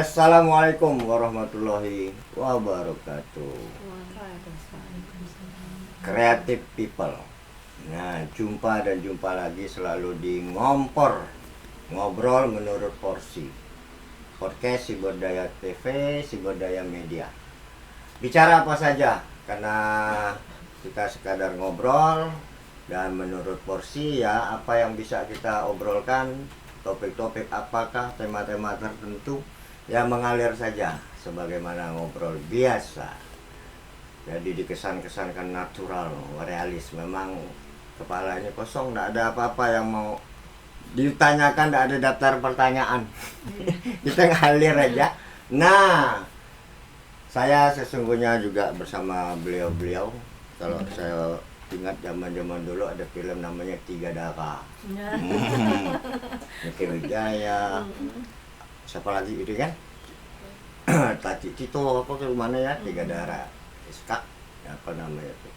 Assalamualaikum warahmatullahi wabarakatuh. Creative people. Nah, jumpa lagi selalu di Ngompor, ngobrol menurut porsi. Podcast Siberdaya TV, Siberdaya Media. Bicara apa saja, karena kita sekadar ngobrol dan menurut porsi ya apa yang bisa kita obrolkan, topik-topik apakah, tema-tema tertentu yang mengalir saja sebagaimana ngobrol biasa. Jadi dikesan-kesankan natural, realis. Memang kepala ini kosong, tidak ada apa-apa yang mau ditanyakan, tidak ada daftar pertanyaan. Kita ngalir aja. Nah, saya sesungguhnya juga bersama beliau-beliau. Kalau saya ingat zaman-zaman dulu ada film namanya Tiga Darah. Niki Wijaya. Siapa lagi itu kan? Tati Tito apa ke mana ya? Tiga Darah. Iskak, apa namanya itu?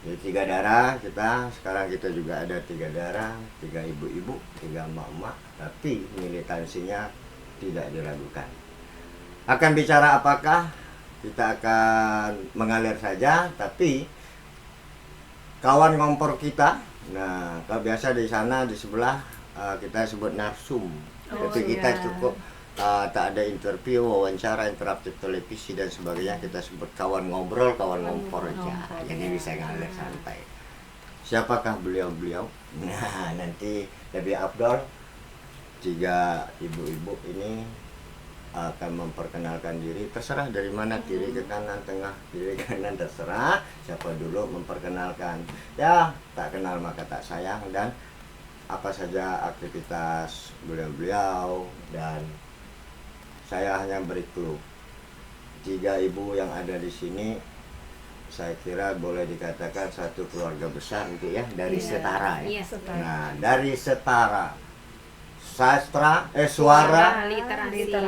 Jadi Tiga Darah kita, sekarang kita juga ada Tiga Darah, 3 ibu-ibu, 3 emak-emak, tapi militansinya tidak diragukan. Akan bicara apakah? Kita akan mengalir saja, tapi kawan ngompor kita, nah kalau biasa di sana di sebelah kita sebut narsum, tapi kita cukup tak ada interview, wawancara, interaktif televisi dan sebagainya, kita sebut kawan ngobrol, kawan ngompor aja. Jadi bisa ngalir santai. Siapakah beliau-beliau? Nah, nanti lebih afdol 3 ibu-ibu ini akan memperkenalkan diri, terserah dari mana, kiri ke kanan, tengah, kiri kanan, terserah siapa dulu memperkenalkan. Ya, tak kenal maka tak sayang, dan apa saja aktivitas beliau-beliau, dan saya hanya beri clue. 3 ibu yang ada di sini, saya kira boleh dikatakan satu keluarga besar gitu ya, dari Setara ya. Setara. Nah, dari Setara, suara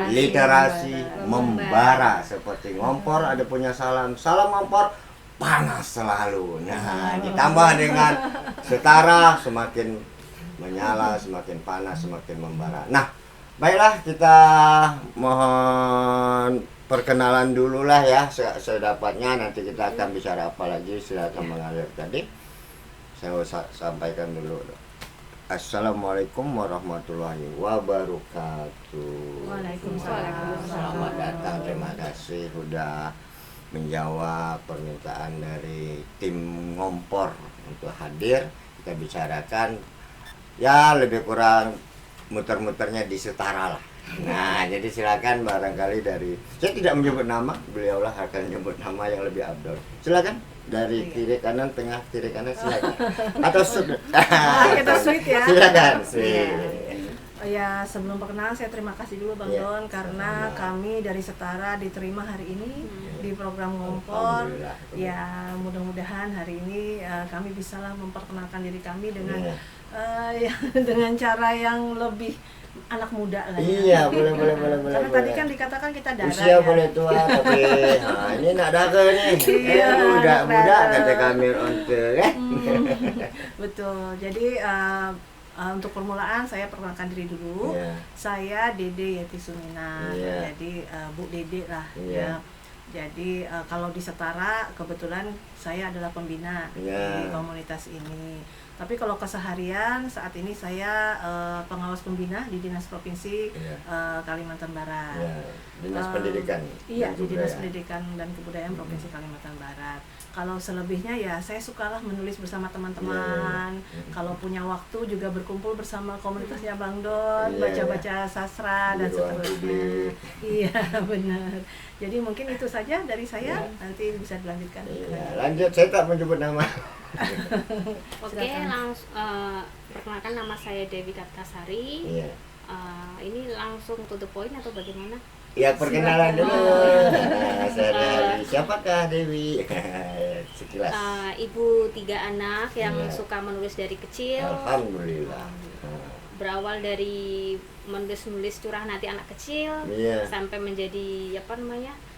literasi membara. Seperti ngompor ada punya salam ngompor panas selalu. Nah, ditambah dengan Setara semakin menyala, semakin panas, semakin membara. Nah, baiklah, kita mohon perkenalan dulu lah ya sedapatnya. Nanti kita akan bicara apa lagi, silakan mengalir. Tadi saya sampaikan dulu. Assalamualaikum warahmatullahi wabarakatuh. Waalaikumsalam. Selamat datang, terima kasih sudah menjawab permintaan dari tim Ngompor untuk hadir. Kita bicarakan ya lebih kurang muter-muternya di Setara lah. Nah, jadi silakan barangkali dari, saya tidak menyebut nama, beliaulah akan menyebut nama yang lebih abdul. Silakan dari kiri kanan, tengah, kiri kanan, silakan. Atau kita sweet ya. Silakan, sweet. Ya, sebelum perkenalan saya terima kasih dulu Bang Don karena kami dari Setara diterima hari ini di program Ngompor. Ya, mudah-mudahan hari ini kami bisalah memperkenalkan diri kami dengan dengan cara yang lebih anak muda lah ya. Iya, boleh. Karena tadi kan dikatakan kita darah. Usia ya boleh tua, tapi ini nak darah nih. Iya, muda kata kami onte kan. Betul. Jadi untuk permulaan saya perkenalkan diri dulu. Saya Dede Yeti Sumina. Jadi Bu Dede lah ya. Jadi kalau di Setara kebetulan saya adalah pembina di komunitas ini. Tapi kalau keseharian saat ini saya pengawas pembina di Dinas Provinsi Kalimantan Barat. Dinas Pendidikan. Iya, di Dinas Pendidikan dan Kebudayaan Provinsi Kalimantan Barat. Kalau selebihnya ya saya sukalah menulis bersama teman-teman. Kalau punya waktu juga berkumpul bersama komunitasnya Bang Don, baca-baca sastra dan seterusnya. Iya, benar. Jadi mungkin itu saja dari saya, nanti bisa dilanjutkan. Lanjut, saya tak menyebut nama. Oke, langsung perkenalkan, nama saya Dewi Kartasari. Ini langsung to the point atau bagaimana? Ya, perkenalan dulu. Siapakah Dewi? Sekilas. Ibu 3 anak yang suka menulis dari kecil. Alhamdulillah. Berawal dari menulis curah hati anak kecil sampai menjadi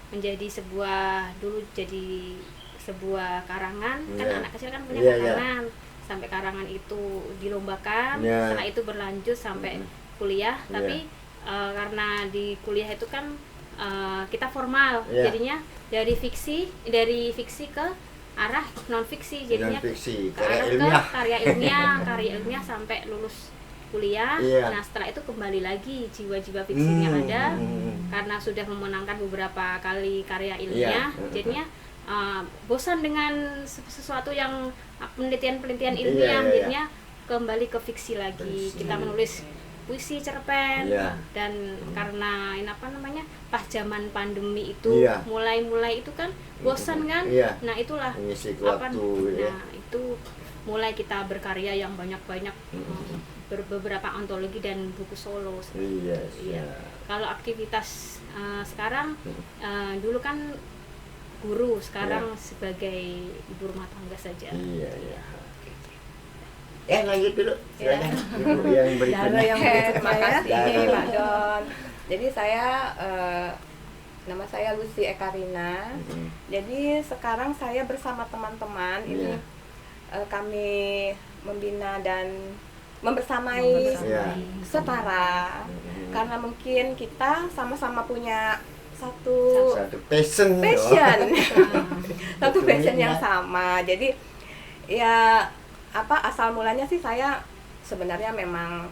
menjadi sebuah, dulu jadi sebuah karangan. Kan anak kecil kan punya karangan. Sampai karangan itu dilombakan, setelah itu berlanjut sampai kuliah. Tapi karena di kuliah itu kan kita formal, jadinya dari fiksi ke arah non fiksi, jadinya non-fiksi, ke arah karya ilmiah sampai lulus kuliah. Nah setelah itu kembali lagi jiwa-jiwa fiksinya ada, karena sudah memenangkan beberapa kali karya ilmiah, jadinya bosan dengan sesuatu yang penelitian ilmiah, jadinya kembali ke fiksi lagi. Kita menulis puisi, cerpen, dan karena pas zaman pandemi itu mulai itu kan bosan kan, nah itulah itu mulai kita berkarya yang banyak beberapa antologi dan buku solo. Kalau aktivitas sekarang, dulu kan guru, sekarang sebagai ibu rumah tangga saja. Lanjut dulu. Ibu yang berikutnya. Terima kasih Pak Don. Jadi saya nama saya Lucy Ekarina. Jadi sekarang saya bersama teman-teman ini kami membina dan membersamai setara, karena mungkin kita sama-sama punya satu passion satu passion yang sama. Jadi ya asal mulanya sih saya sebenarnya memang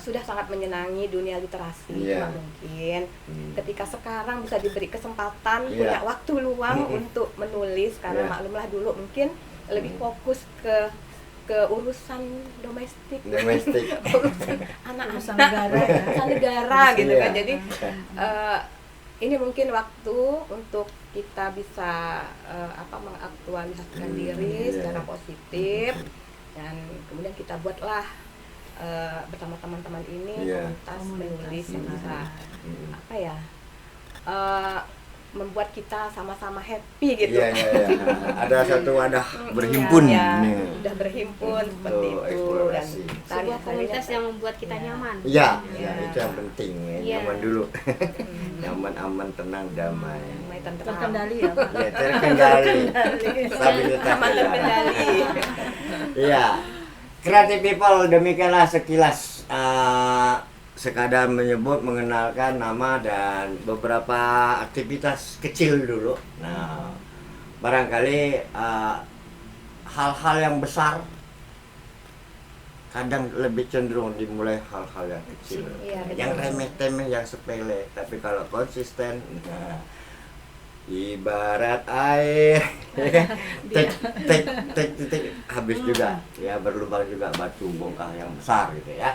sudah sangat menyenangi dunia literasi. Cuma mungkin ketika sekarang bisa diberi kesempatan punya waktu luang untuk menulis, karena maklumlah dulu mungkin lebih fokus ke urusan domestik, urusan anak-anak, urusan negara gitu kan. Jadi ini mungkin waktu untuk kita bisa mengaktualisasikan diri secara positif, dan kemudian kita buatlah bersama teman-teman ini komunitas menulis yang bisa membuat kita sama-sama happy gitu. Ada satu wadah berhimpun. Udah berhimpun seperti itu, dan sebuah komunitas yang membuat kita nyaman. Itu yang penting, nyaman dulu. Nyaman, aman, tenang, damai. Terkendali ya Pak. Terkendali. Stabilitas terkendali. Creative people, demikianlah sekilas sekadar menyebut, mengenalkan nama dan beberapa aktivitas kecil dulu. Nah, barangkali hal-hal yang besar kadang lebih cenderung dimulai hal-hal yang kecil, yang remeh-temeh, yang sepele. Tapi kalau konsisten, ibarat air, tek habis juga, berlubang juga batu bongkah yang besar gitu ya.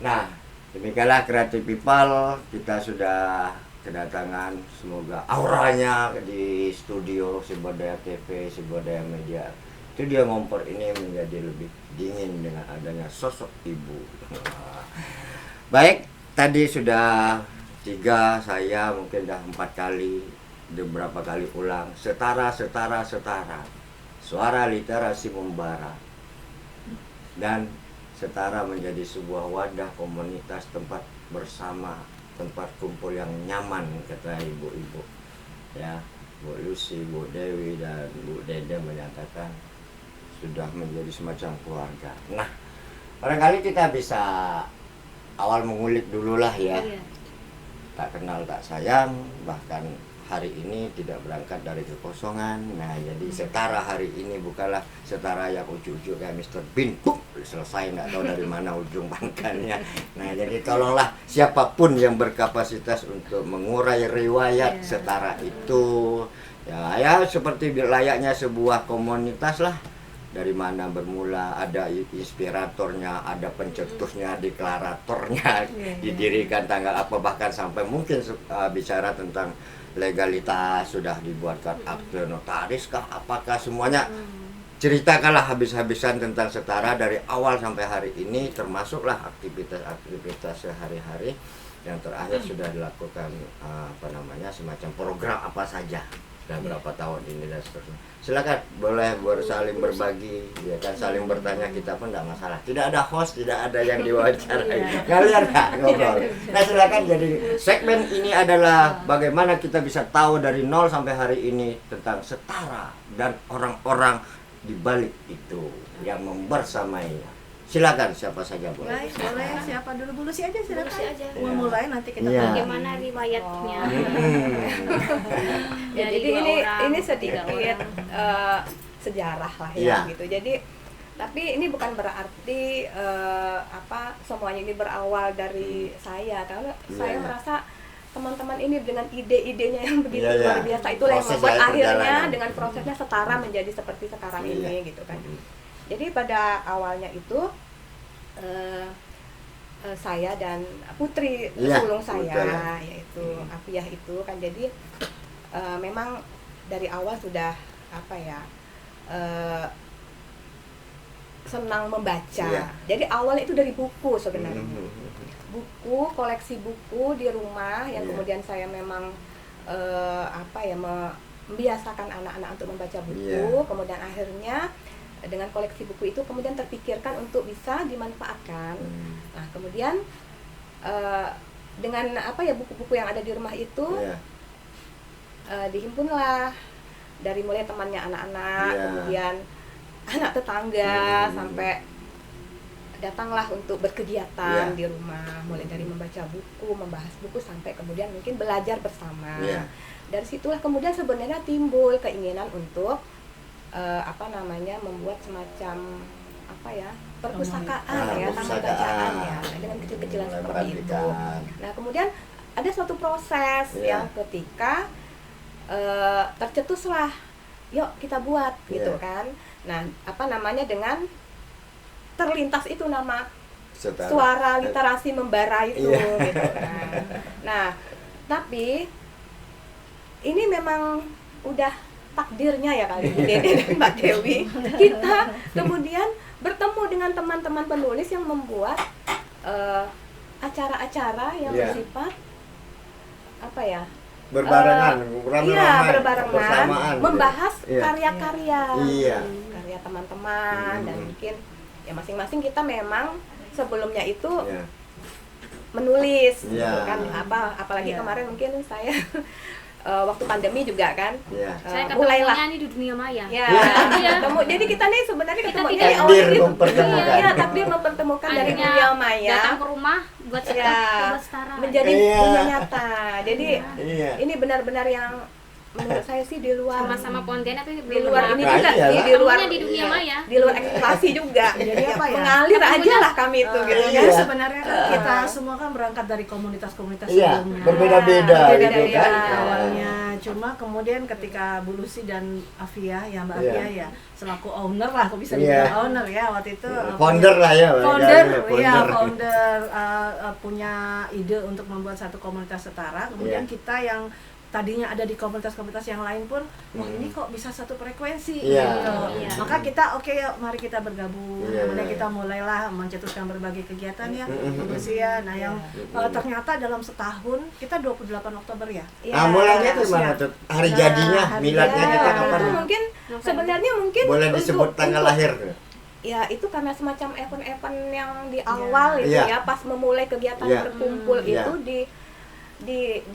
Nah, demikianlah Creative People, kita sudah kedatangan, semoga auranya di studio Sibodaya TV, Sibodaya Media, studio Ngompor ini menjadi lebih dingin dengan adanya sosok ibu. Baik, tadi sudah 3, saya mungkin sudah 4 kali, beberapa kali ulang, setara, suara literasi membara, dan setara menjadi sebuah wadah komunitas, tempat bersama, tempat kumpul yang nyaman, kata ibu-ibu ya. Bu Lucy, Bu Dewi, dan Bu Dede menyatakan sudah menjadi semacam keluarga. Nah, barangkali kita bisa awal mengulik dulu lah ya. Tak kenal tak sayang, bahkan hari ini tidak berangkat dari kekosongan. Nah, jadi setara hari ini bukanlah setara yang ujuk-ujuk kayak Mr. Bean, selesai nggak tahu dari mana ujung pangkalnya. Nah, jadi tolonglah siapapun yang berkapasitas untuk mengurai riwayat setara itu, ya seperti layaknya sebuah komunitas lah. Dari mana bermula, ada inspiratornya, ada pencetusnya, deklaratornya, didirikan tanggal apa, bahkan sampai mungkin bicara tentang legalitas, sudah dibuatkan akte notaris kah, apakah semuanya. Ceritakanlah habis-habisan tentang setara dari awal sampai hari ini, termasuklah aktivitas sehari-hari. Yang terakhir sudah dilakukan semacam program apa saja dan berapa tahun ini dan seterusnya. Silakan, boleh saling berbagi, ya kan, saling bertanya, kita pun tidak masalah. Tidak ada host, tidak ada yang diwawancarai. Kalian nggak ngobrol. Nah, silakan. Jadi segmen ini adalah bagaimana kita bisa tahu dari 0 sampai hari ini tentang setara dan orang-orang di balik itu yang membersamainya. Silakan siapa saja boleh. Baik, boleh. Siapa dulu? Bu Lucy aja silakan. Bu Lucy aja. Mau mulai nanti kita Iya. Bagaimana riwayatnya? Ya, Dari jadi dua ini orang, sedikit tiga orang. sejarah lah Iya. ya gitu. Jadi tapi ini bukan berarti semuanya ini berawal dari saya, karena saya Iya. merasa teman-teman ini dengan ide-idenya yang begitu Iya, iya. luar biasa itulah yang Proses membuat dari akhirnya perjalanan. dengan prosesnya setara menjadi seperti sekarang Iya. ini gitu kan. Jadi pada awalnya itu saya dan putri Iya, sulung saya betul. yaitu Afiah itu kan, jadi memang dari awal sudah senang membaca. Iya. Jadi awalnya itu dari buku sebenarnya. Buku, koleksi buku di rumah yang Iya. kemudian saya memang membiasakan anak-anak untuk membaca buku. Iya. Kemudian akhirnya dengan koleksi buku itu kemudian terpikirkan untuk bisa dimanfaatkan. Nah, kemudian dengan buku-buku yang ada di rumah itu Iya. dihimpunlah dari mulai temannya anak-anak, Iya. kemudian anak tetangga, sampai datanglah untuk berkegiatan Iya. di rumah, mulai dari membaca buku, membahas buku, sampai kemudian mungkin belajar bersama. Iya. Dari situlah kemudian sebenarnya timbul keinginan untuk membuat semacam perpustakaan taman perpustakaan. bacaan ya, dengan kecil-kecilan Mulai seperti itu. merapikan. Nah, kemudian ada suatu proses Iya. yang ketika tercetuslah, yuk kita buat gitu Iya. kan. Nah, dengan terlintas itu nama Setara. suara literasi membara itu Iya. gitu kan. Nah, tapi ini memang udah takdirnya ya kali Bu Dede dan Mbak Dewi, kita kemudian bertemu dengan teman-teman penulis yang membuat acara-acara yang Iya. bersifat Berbarengan, iya, berbarengan bersamaan. membahas Iya. karya-karya Iya. karya teman-teman, dan mungkin ya masing-masing kita memang sebelumnya itu Iya. menulis Iya. gitu kan, apalagi Iya. kemarin mungkin saya waktu pandemi juga kan, Iya. Saya mulailah ketemunya nih di dunia maya. ya Iya. ketemu. Jadi kita nih sebenarnya Kita ketemunya tidak- di awal Takdir itu mempertemukan. iya, takdir mempertemukan dari Akhirnya dunia maya datang ke rumah buat ya buat setara. menjadi Iya. dunia nyata. Jadi Iya. ini benar-benar yang menurut saya sih di luar Sama-sama Pontianak itu di luar ini Nah, juga iyalah. sih, di luar Ketemunya di dunia maya. di luar ekspektasi juga. Jadi apa ya? Mengalir aja lah kami itu gitu Iya. Jadi kan. sebenarnya kan kita semua kan berangkat dari komunitas-komunitas Iya, sebelumnya. berbeda-beda gitu Berbeda-beda kan. awalnya. Cuma kemudian ketika Bu Lucy dan Afiah, ya Mbak Iya. Afiah ya selaku owner lah, aku bisa Iya. dibilang owner ya waktu itu. Founder lah ya. Founder, Founder. ya founder punya ide untuk membuat satu komunitas setara. Kemudian Iya. kita yang tadinya ada di komunitas-komunitas yang lain pun, wah ini kok bisa satu frekuensi Iya. gitu. Iya. Maka kita oke yuk, mari kita bergabung. Iya. Kemudian kita mulailah mencetuskan berbagai kegiatan ya, Mm-mm. usia. Nah yang ternyata dalam setahun kita 28 Oktober ya. Iya. Mulainya Iya. itu mana tuh? Hari Nah, jadinya, hari miladnya jadi. kita Ya, kapan? itu mungkin sebenarnya mungkin Boleh disebut tanggal lahir. Ya itu karena semacam event-event yang di awal itu Iya. ya, pas memulai kegiatan Iya. berkumpul Iya. itu di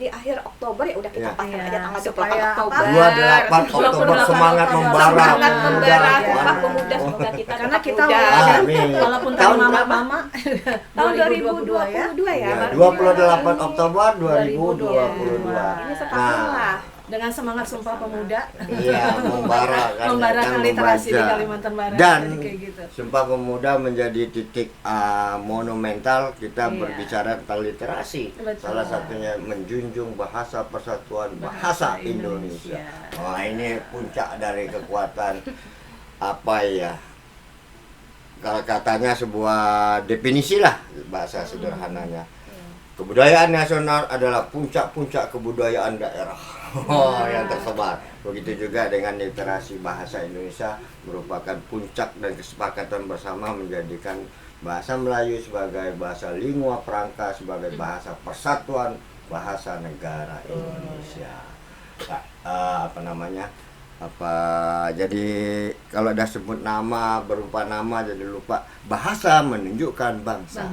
akhir Oktober ya udah kita Iya. pasang aja Iya, tanggal 28 supaya Oktober. 28 Oktober semangat membara. Semangat membara, Iya. Sumpah Pemuda, semoga kita Karena tetap kita muda. Amin. walaupun Tahun tadi berapa? mama-mama Tahun 2022 ya. 2022 ya. Ya, baru 28 ini. Oktober 2022. Ini setahun lah. Dengan semangat Sumpah Pemuda. Iya, membara kan. Membarakan kan, literasi di membaca. Kalimantan Barat. Dan Jadi kayak gitu. Sumpah Pemuda menjadi titik monumental kita Iya. berbicara tentang literasi. Betul. Salah satunya menjunjung bahasa persatuan bahasa Indonesia. Wah, ini puncak dari kekuatan apa ya? Kalau katanya sebuah definisi lah bahasa sederhananya. Kebudayaan nasional adalah puncak-puncak kebudayaan daerah yang tersebar. Begitu juga dengan literasi bahasa Indonesia merupakan puncak dan kesepakatan bersama menjadikan bahasa Melayu sebagai bahasa lingua franca, sebagai bahasa persatuan bahasa negara Indonesia. Jadi kalau ada sebut nama berupa nama jadi lupa, bahasa menunjukkan bangsa.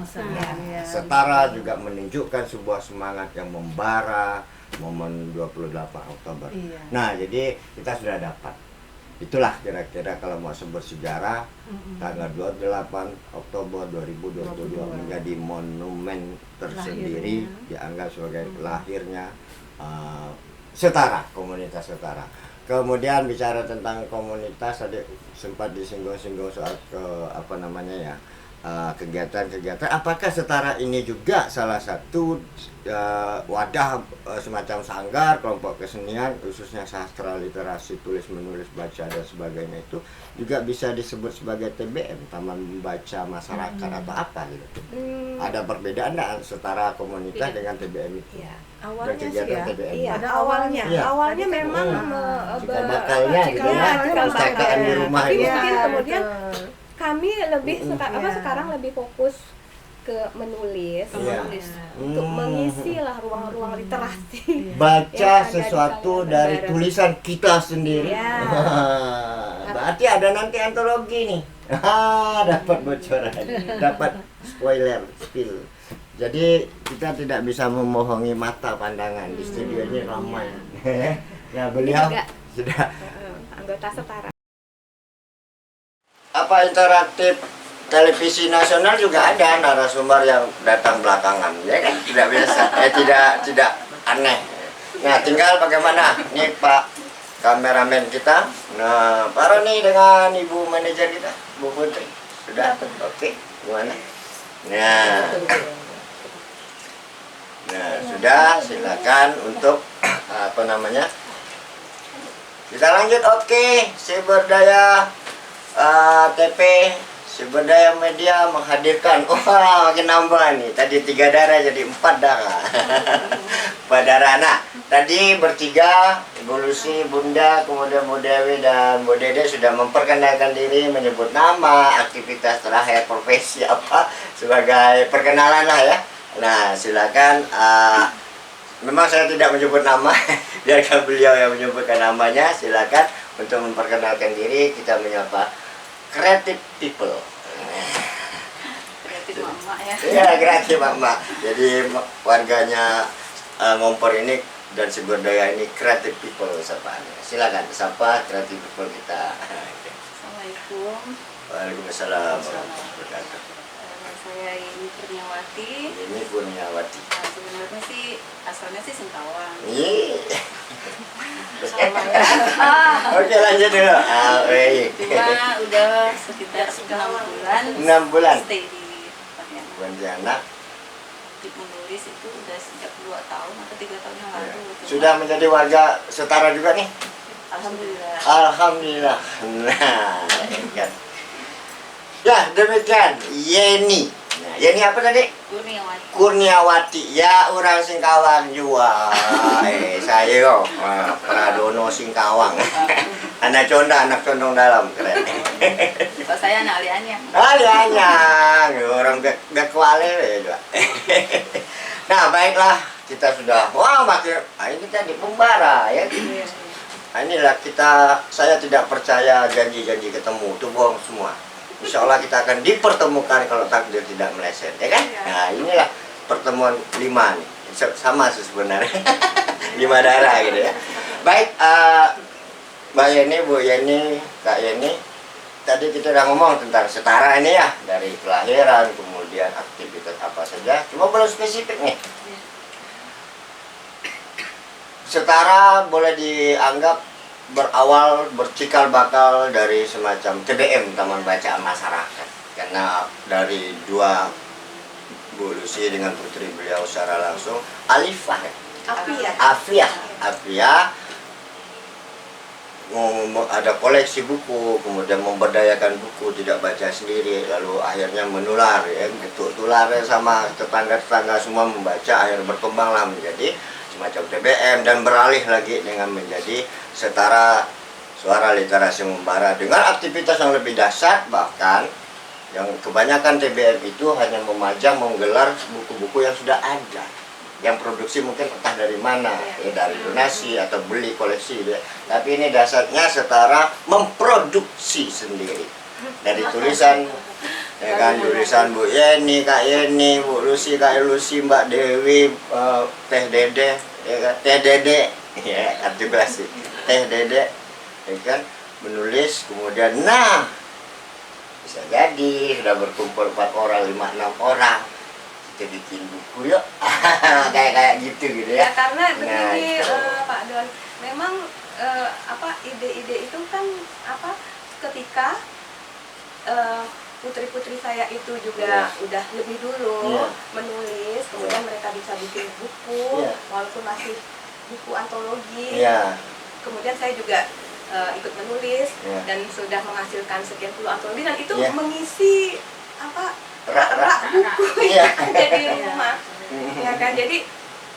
Ya. Setara juga menunjukkan sebuah semangat yang membara momen 28 Oktober. Iya. Nah, jadi kita sudah dapat Itulah kira-kira kalau mau sebut sejarah, tanggal 28 Oktober 2022 menjadi monumen tersendiri, dianggap sebagai lahirnya Setara, komunitas Setara. Kemudian bicara tentang komunitas, tadi sempat disinggung-singgung soal kegiatan-kegiatan. Apakah Setara ini juga salah satu wadah semacam sanggar, kelompok kesenian, khususnya sastra, literasi, tulis menulis, baca dan sebagainya, itu juga bisa disebut sebagai TBM, Taman Membaca Masyarakat atau apa gitu? Ada perbedaan nggak Setara komunitas dengan TBM itu? Ya, awalnya sih ya. TBM? Iya, Pada awalnya. Iya. Awalnya memang cikal bakalnya gitu ya, perpustakaan di rumah tapi itu. mungkin kemudian betul. kami lebih Iya. sekarang lebih fokus ke menulis, Iya. untuk mengisi lah ruang-ruang literasi. Baca Yang ada di sesuatu Kalimantan dari Barat. tulisan kita sendiri. Iya. Berarti ada nanti antologi nih. Dapat bocoran, dapat spoiler, spill. Jadi kita tidak bisa memohongi mata pandangan, di studio ini ramai. Ya, beliau juga sudah anggota Setara. apa interaktif televisi nasional juga ada narasumber yang datang belakangan, ya kan? Tidak biasa, tidak aneh. Nah, tinggal bagaimana nih Pak kameramen kita, nah Pak Roni dengan Ibu manajer kita, Bu Putri, sudah oke, gimana? Nah, sudah, silakan untuk kita lanjut. Oke, Siberdaya TP, Siberdaya Media menghadirkan, makin nambah nih, tadi 3 darah jadi 4 darah. 4 darah. Nah, tadi bertiga, Ibu Lucy, Bunda, kemudian Bu Dewi dan Bu Dede sudah memperkenalkan diri, menyebut nama, aktivitas terakhir, profesi apa, sebagai perkenalan lah ya. Nah, silakan. Memang saya tidak menyebut nama, biarkan beliau yang menyebutkan namanya. Silakan untuk memperkenalkan diri, kita menyapa Creative People. Kreatif Mama ya. Iya, Creative Mama. Jadi warganya Ngompor ini dan Siberdaya ini Creative People sapaannya. Silakan sapa Creative People kita. Assalamualaikum. Waalaikumsalam warahmatullahi wabarakatuh. Saya ini Kurniawati. Ini Kurniawati. Nah, sebenarnya sih asalnya sih Singkawang. Iya. Sama ya. Oke, lanjut dulu. Baik. Cuma udah sekitar 6 bulan. 6 bulan. Stay di Pontianak. Pontianak. Menulis itu udah sejak 2 tahun atau 3 tahun yang lalu. Cuma, Sudah menjadi warga Setara juga nih? Alhamdulillah. Alhamdulillah. Nah, kan. Ya, demikian Yeni. Nah, Yeni apa tadi? Kurniawati. Kurniawati. Ya, orang Singkawang juga. Saya kok Pradono Singkawang. Anak condong dalam, keren. Kalau saya anak aliannya. Aliannya, orang Bekwale juga. Nah, baiklah, kita sudah, makin, ini kita di Pembara ya. Nah, inilah saya tidak percaya janji-janji ketemu, itu bohong semua. Insya Allah kita akan dipertemukan kalau takdir tidak meleset, ya kan? Nah, inilah pertemuan 5 nih, sama sih sebenarnya. 5 darah gitu ya. Baik, Mbak Yeni, Bu Yeni, Kak Yeni, tadi kita udah ngomong tentang Setara ini ya, dari kelahiran, kemudian aktivitas apa saja, cuma belum spesifik nih. Setara boleh dianggap berawal, bercikal bakal dari semacam TBM, Taman Bacaan Masyarakat, karena dari 2 Bu Lucy dengan putri beliau secara langsung, Alifah ya? Afia ada koleksi buku, kemudian memberdayakan buku, tidak baca sendiri, lalu akhirnya menular ya, tular sama tetangga-tetangga semua membaca, akhirnya berkembanglah menjadi semacam TBM dan beralih lagi dengan menjadi Setara Suara Literasi Membara dengan aktivitas yang lebih dahsyat, bahkan yang kebanyakan TBM itu hanya memajang, menggelar buku-buku yang sudah ada, yang produksi mungkin entah dari mana, ya dari donasi atau beli koleksi ya. Tapi ini dasarnya Setara memproduksi sendiri dari tulisan, ya kan, tulisan Bu Yeni, Kak Yeni, Bu Lucy, Kak Lucy, Mbak Dewi, Teh Dede, ya kan, Teh Dede, ya artikulasi, Teh Dede, ya kan, menulis, kemudian nah bisa jadi sudah berkumpul 4 orang, 5, 6 orang, kita bikin buku yuk. kayak gitu Ya ya. karena Nah, begini itu. Pak Don, memang ide-ide itu kan ketika putri-putri saya itu juga udah lebih dulu menulis, kemudian mereka bisa bikin buku walaupun masih buku antologi. Kemudian saya juga ikut menulis dan sudah menghasilkan sekian puluh antologi, dan itu mengisi rak buku yang ada di rumah. Ya kan, jadi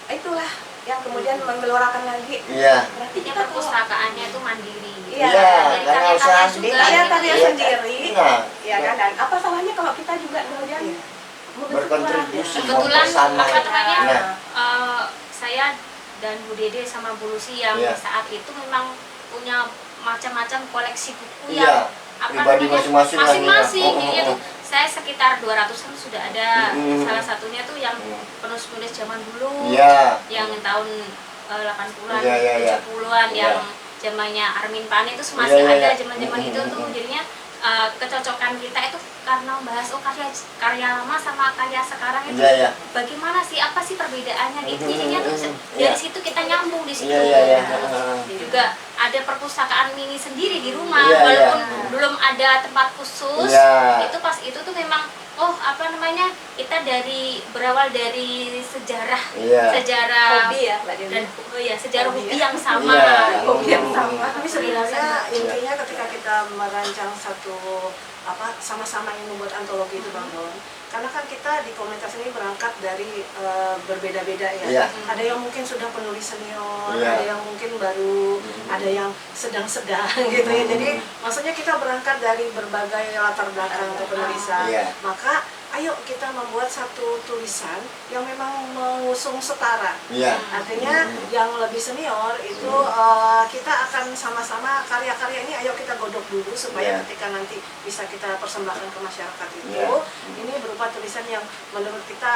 itulah yang kemudian menggelorakan lagi. Berarti perpustakaannya itu mandiri. Jadi karya usaha sendiri. Karya sendiri. Ya kan, dan apa salahnya kalau kita juga kemudian berkontribusi. Kebetulan sama apa namanya, saya dan Bu Dede sama Bu Lucy yang saat itu memang punya macam-macam koleksi buku yang pribadi masing-masing. Jadi itu saya sekitar 200-an sudah ada. Salah satunya tuh yang penulis-penulis zaman dulu, yang tahun 80-an, 70-an, yang zamannya Armin Pane itu masih ada zaman-zaman itu tuh. Jadinya kecocokan kita itu karena membahas karya lama sama karya sekarang itu bagaimana sih, apa sih perbedaannya gitu. Jadinya tuh dari situ kita nyambung di situ. Juga ada perpustakaan mini sendiri di rumah, walaupun belum ada tempat khusus. Itu pas itu tuh memang kita berawal dari sejarah hobi ya, dan sejarah hobi yang sama. Tapi sebenarnya intinya ketika kita merancang satu sama-sama yang membuat antologi itu Bang Don, karena kan kita di komunitas ini berangkat dari berbeda-beda ya. Ada yang mungkin sudah penulis senior, ada yang mungkin baru, ada yang sedang-sedang gitu ya. Jadi maksudnya kita berangkat dari berbagai latar belakang penulisan. Maka ayo kita membuat satu tulisan yang memang mengusung setara. Artinya yang lebih senior itu kita akan sama-sama karya-karya ini ayo kita godok dulu supaya ketika nanti bisa kita persembahkan ke masyarakat itu ini berupa tulisan yang menurut kita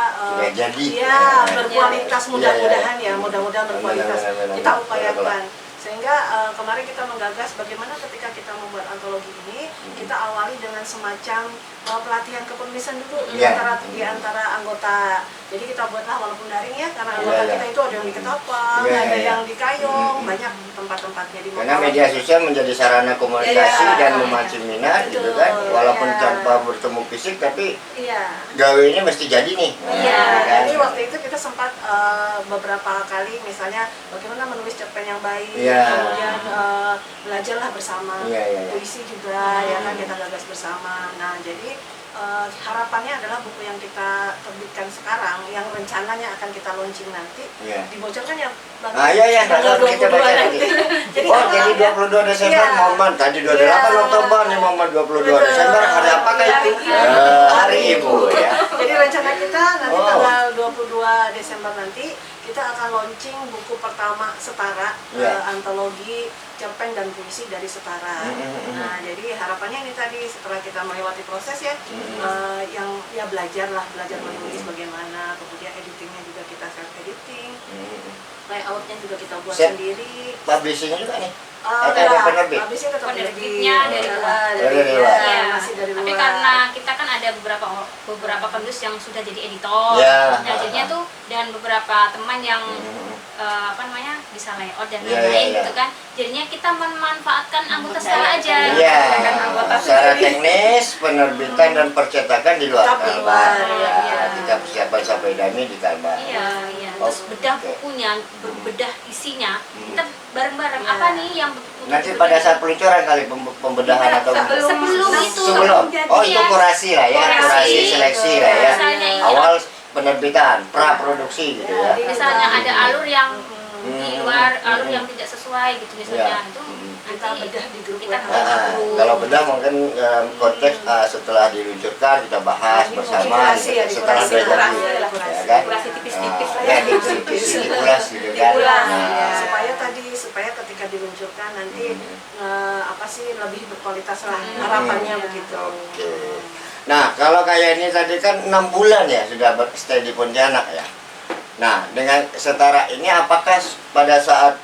berkualitas, mudah-mudahan mudah-mudahan berkualitas. Kita upayakan sehingga kemarin kita menggagas bagaimana ketika kita membuat antologi ini kita awali dengan semacam pelatihan kepenulisan dulu di antara anggota. Jadi kita buatlah walaupun daring ya, karena anggota kita itu ada yang di Ketapang, ada yang di Kayong, banyak tempat-tempatnya di karena media sosial menjadi sarana komunikasi dan memancing minat gitu kan, walaupun tanpa bertemu fisik tapi gawe ini mesti jadi nih. Jadi waktu itu kita sempat beberapa kali misalnya bagaimana menulis cerpen yang baik, kemudian belajarlah bersama, puisi juga ya kan kita gagas bersama. Nah jadi harapannya adalah buku yang kita terbitkan sekarang yang rencananya akan kita launching nanti dibocorkan ya Bang. Tanggal 22 nanti. Jadi 22 Desember momen tadi 28 Oktober nih, momen 22 Desember hari apakah itu? Hari Ibu ya. Jadi rencana kita nanti tanggal 22 Desember nanti kita akan launching buku pertama Setara, antologi cerpen dan puisi dari Setara. Nah, jadi harapannya ini tadi setelah kita melewati proses yang belajar menulis bagaimana, kemudian editingnya juga kita self editing, layoutnya juga kita buat sendiri. Publishingnya juga nih. Ada penerbit. Penerbitnya dari luar. Masih dari luar. Tapi karena kita kan ada beberapa penulis yang sudah jadi editor. Nah, jadinya tuh dan beberapa teman yang bisa layout dan lain-lain gitu kan. Jadinya kita memanfaatkan anggota setara aja. Secara teknis penerbitan dan percetakan di luar Kalbar. Kita persiapan sampai Dami di Kalbar. Terus bedah bukunya, bedah isinya, kita bareng-bareng apa nih yang nanti pada saat peluncuran kali pembedahan atau sebelum itu kurasi lah ya, kurasi seleksi lah ya, awal penerbitan pra produksi gitu ya. Misalnya ada alur yang di luar, alur yang tidak sesuai gitu misalnya, itu kita bedah di grup. Kalau bedah mungkin konteks setelah diluncurkan kita bahas bersama setelah belajar ya kan, tipis-tipis dikulas gitu kan, supaya ketika diluncurkan nanti lebih berkualitas lah, harapannya begitu. Nah, kalau kayak ini tadi kan 6 bulan ya sudah stay di Pontianak ya. Nah, dengan Setara ini apakah pada saat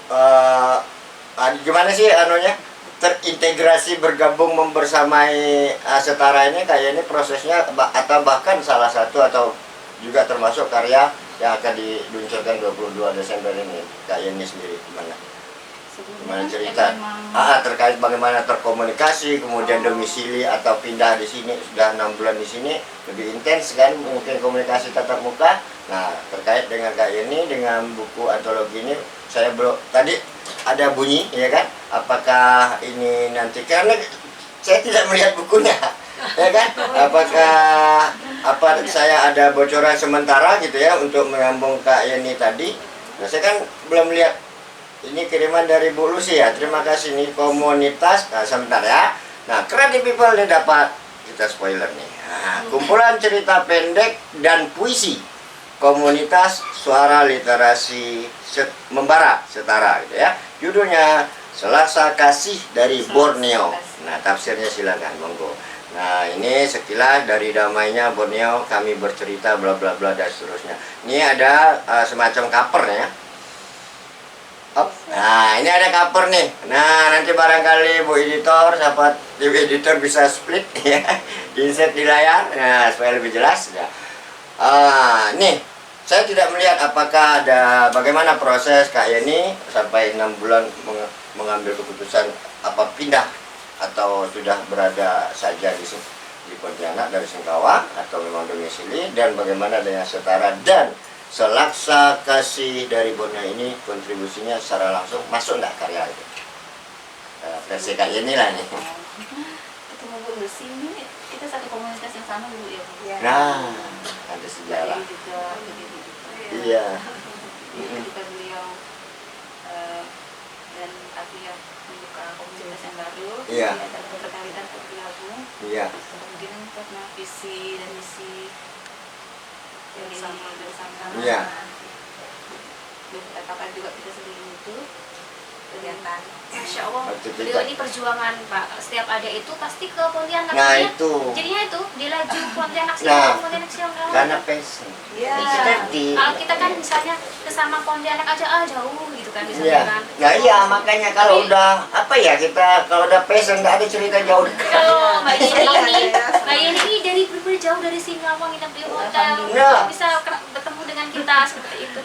gimana sih anunya terintegrasi bergabung membersamai Setara ini kayak ini prosesnya atau bahkan salah satu atau juga termasuk karya yang akan diluncurkan 22 Desember ini kayak ini sendiri gimana cerita terkait bagaimana terkomunikasi kemudian domisili atau pindah di sini sudah 6 bulan di sini lebih intens kan mungkin komunikasi tatap muka. Nah terkait dengan kayak ini dengan buku antologi ini saya belum tadi ada bunyi ya kan apakah ini nanti karena saya tidak melihat bukunya ya kan apakah saya ada bocoran sementara gitu ya untuk menyambung Kak Yeni tadi. Nah saya kan belum lihat ini kiriman dari Bu Lucy ya, terima kasih nih komunitas. Nah sebentar ya. Nah Creative People ini dapat kita spoiler nih. Nah, kumpulan cerita pendek dan puisi komunitas suara literasi membara Setara gitu ya. Judulnya Selaksa Kasih dari Borneo. Nah tafsirnya silakan monggo. Nah ini sekilas dari damainya Borneo kami bercerita bla bla bla dan seterusnya. Ini ada semacam cover ya. Nah ini ada cover nih. Nah nanti barangkali Bu Editor, sahabat Ibu Editor bisa split ya, insert di layar, nah supaya lebih jelas. Ya. Nih saya tidak melihat apakah ada bagaimana proses Kak Yeni sampai 6 bulan mengambil keputusan apa pindah atau sudah berada saja di Pontianak dari Singkawang atau memang domisili dan bagaimana dengan Setara dan Selaksa Kasih dari Borneo ini kontribusinya secara langsung masuk nggak karya itu? Versi Kak Yeni lah nih. Ketemu Bu Lucy ini kita satu komunitas yang sama dulu ya Bu. Nah, ada sejarah. Juga begitu. Iya. Ketika beliau dan Afia membuka komunitas yang baru, Iya. ada ketertarikan untuk bergabung. Iya. Kemungkinan karena visi dan misi bersama. Iya. Katakan juga kita sebelum itu kelihatan. Masya Allah, beliau ini perjuangan Pak. Setiap ada itu pasti ke Pontianak. Nah ya. itu. Jadinya itu dilaju Pontianak Nah, Pontianak Siang. karena passion. Iya. Kalau kita kan misalnya kesama Pontianak aja jauh gitu kan misalnya Iya. kan. Nah iya makanya kalau udah apa ya kita kalau udah passion nggak ada cerita jauh. Kalau Mbak Yeni ini dari benar jauh dari Singkawang nginep di hotel, Nah. bisa bertemu dengan kita seperti itu.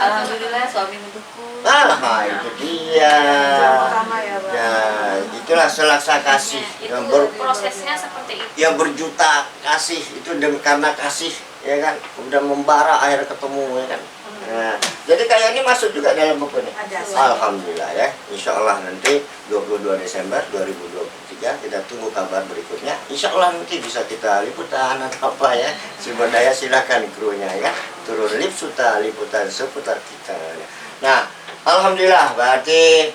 Alhamdulillah suami mendukung. Itu dia. Pertama ya, Bang. Ya, itulah selaksa kasih. Itu Yang prosesnya seperti itu. ya berjuta kasih itu karena kasih ya kan udah membara akhirnya ketemu ya kan. Nah, jadi kayak ini masuk juga dalam buku ini. Ada. Alhamdulillah ya. Insya Allah nanti 22 Desember 2023 kita tunggu kabar berikutnya. Insya Allah nanti bisa kita liputan atau apa ya. Sumber daya silakan krunya ya. Turun lip suta liputan seputar kita. Nah, alhamdulillah berarti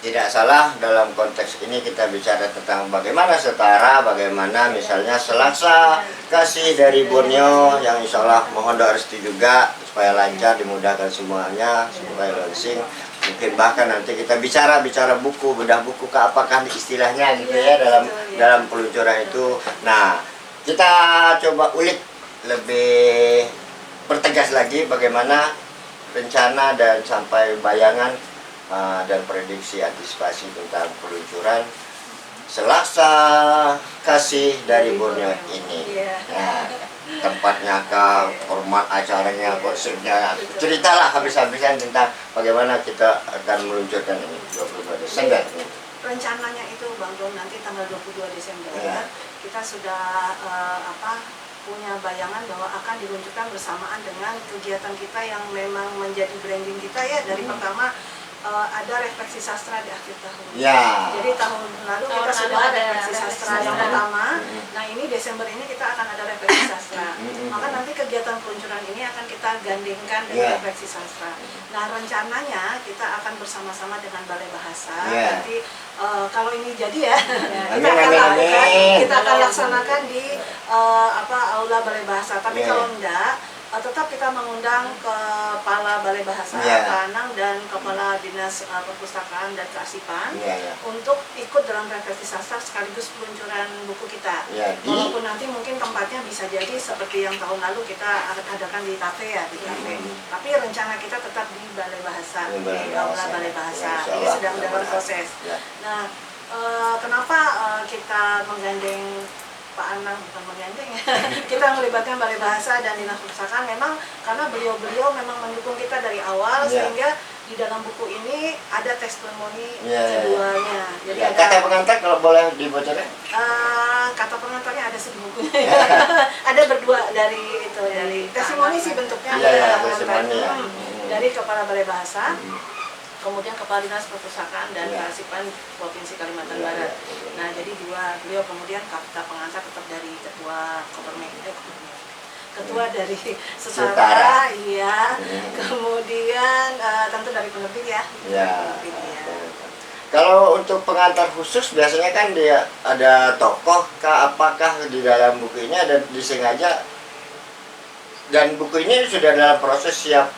tidak salah dalam konteks ini kita bicara tentang bagaimana Setara, bagaimana misalnya Selaksa Kasih dari Borneo yang insya Allah mohon doa restu juga supaya lancar dimudahkan semuanya supaya launching mungkin bahkan nanti kita bicara buku bedah buku ke apakah istilahnya gitu ya dalam peluncuran itu. Nah kita coba ulik lebih pertegas lagi bagaimana rencana dan sampai bayangan dan prediksi antisipasi tentang peluncuran Selaksa Kasih dari Borneo ini. Nah, tempatnya kah, format acaranya, konsepnya, ceritalah habis-habisan tentang bagaimana kita akan meluncurkan ini 22 Desember. Rencananya itu Bang Dom nanti tanggal 22 Desember Ya. kita sudah punya bayangan bahwa akan diluncurkan bersamaan dengan kegiatan kita yang memang menjadi branding kita ya dari pertama ada refleksi sastra di akhir tahun. Ya. Jadi tahun lalu kita sudah ada refleksi sastra yang pertama. Nah ini Desember ini kita akan ada refleksi sastra. Maka nanti kegiatan peluncuran ini akan kita gandengkan dengan refleksi sastra. Nah rencananya kita akan bersama-sama dengan Balai Bahasa. Nanti kalau ini jadi ya, kita akan laksanakan di Aula Balai Bahasa. Tapi kalau enggak tetap kita mengundang Kepala Balai Bahasa Pak Anang dan Kepala Dinas Perpustakaan dan Kearsipan untuk ikut dalam refleksi sastra sekaligus peluncuran buku kita. Walaupun nanti mungkin tempatnya bisa jadi seperti yang tahun lalu kita adakan di kafe di kafe. Tapi rencana kita tetap di Balai Bahasa, di Aula Balai Bahasa. Ini sedang dalam proses. Nah, kenapa kita menggandeng Pak Anang, bukan menggandeng ya, kita melibatkan Balai Bahasa dan Dinas Perpustakaan memang karena beliau-beliau memang mendukung kita dari awal sehingga di dalam buku ini ada testimoni keduanya. Jadi ada, kata pengantar kalau boleh dibocorkan? Kata pengantarnya ada di bukunya. Ada berdua dari itu, dari testimoni sih bentuknya. Dari Kepala Balai Bahasa, kemudian Kepala Dinas Perpustakaan dan Kearsipan Provinsi Kalimantan Barat. Nah, jadi dua beliau, kemudian kata pengantar tetap dari Ketua Ketua dari Setara, kemudian tentu dari penerbit Kalau untuk pengantar khusus biasanya kan dia ada tokoh apakah di dalam buku ini ada disengaja, dan buku ini sudah dalam proses siap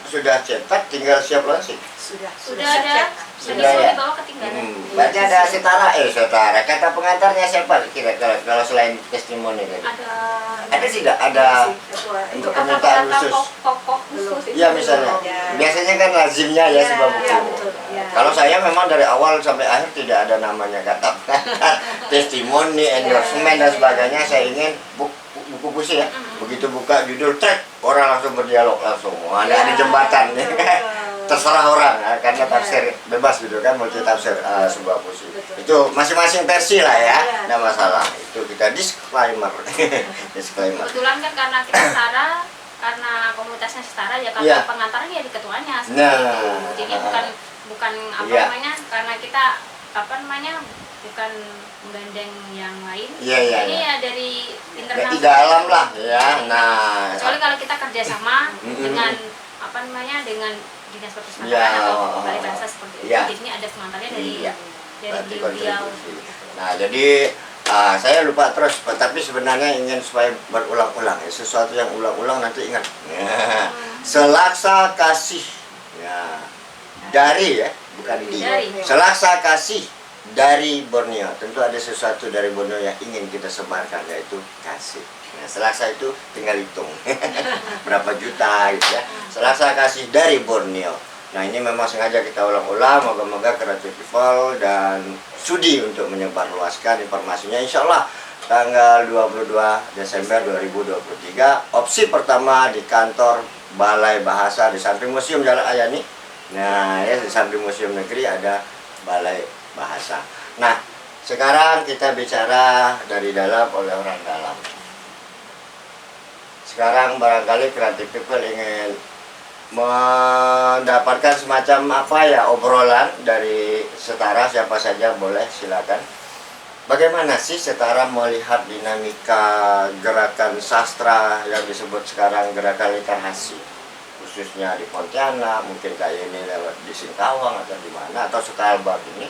sudah cetak, tinggal siap launching. Sudah ada. Sudah ya. dibawa ketinggalan. Berarti ada setara. Kata pengantarnya siapa kira-kira kalau selain testimoni tadi? Ada tidak? Ada untuk permintaan khusus. Tokoh khusus. Iya misalnya. Biasanya kan lazimnya sebuah buku. Kalau saya memang dari awal sampai akhir tidak ada namanya kata testimoni, endorsement dan sebagainya. Saya ingin buku puisi begitu buka judul trek orang langsung berdialog langsung, ada jembatan terserah orang karena tafsir bebas gitu kan, multi tafsir sebuah puisi itu masing-masing versi lah nggak masalah, itu kita disclaimer. Kebetulan kan karena kita setara, karena komunitasnya setara kalau pengantarnya di ketuanya jadi bukan namanya, karena kita bukan menggandeng yang lain. Ini dari internal. Di dalam lah Kecuali kalau kita kerjasama dengan dengan Dinas Perpustakaan atau Balai Bahasa seperti itu. Jadinya ada pengantarnya dari beliau. Nah, jadi saya lupa terus, tapi sebenarnya ingin supaya berulang-ulang sesuatu yang ulang-ulang nanti ingat. Selaksa kasih. Dari bukan di. Selaksa kasih dari Borneo, tentu ada sesuatu dari Borneo yang ingin kita sebarkan, yaitu kasih. Nah, selaksa itu tinggal hitung berapa juta gitu Selaksa kasih dari Borneo. Nah, ini memang sengaja kita ulang-ulang, moga-moga Creative People dan sudi untuk menyebarluaskan informasinya. Insya Allah tanggal 22 Desember 2023, opsi pertama di kantor Balai Bahasa di samping Museum Jalan Ayani. Nah, di samping Museum Negeri ada Balai Bahasa. Nah, sekarang kita bicara dari dalam oleh orang dalam. Sekarang barangkali Creative People ingin mendapatkan semacam obrolan dari Setara, siapa saja boleh, silakan. Bagaimana sih Setara melihat dinamika gerakan sastra yang disebut sekarang gerakan literasi, khususnya di Pontianak, mungkin kayak ini lewat di Singkawang atau di mana, atau Sekalbak ini,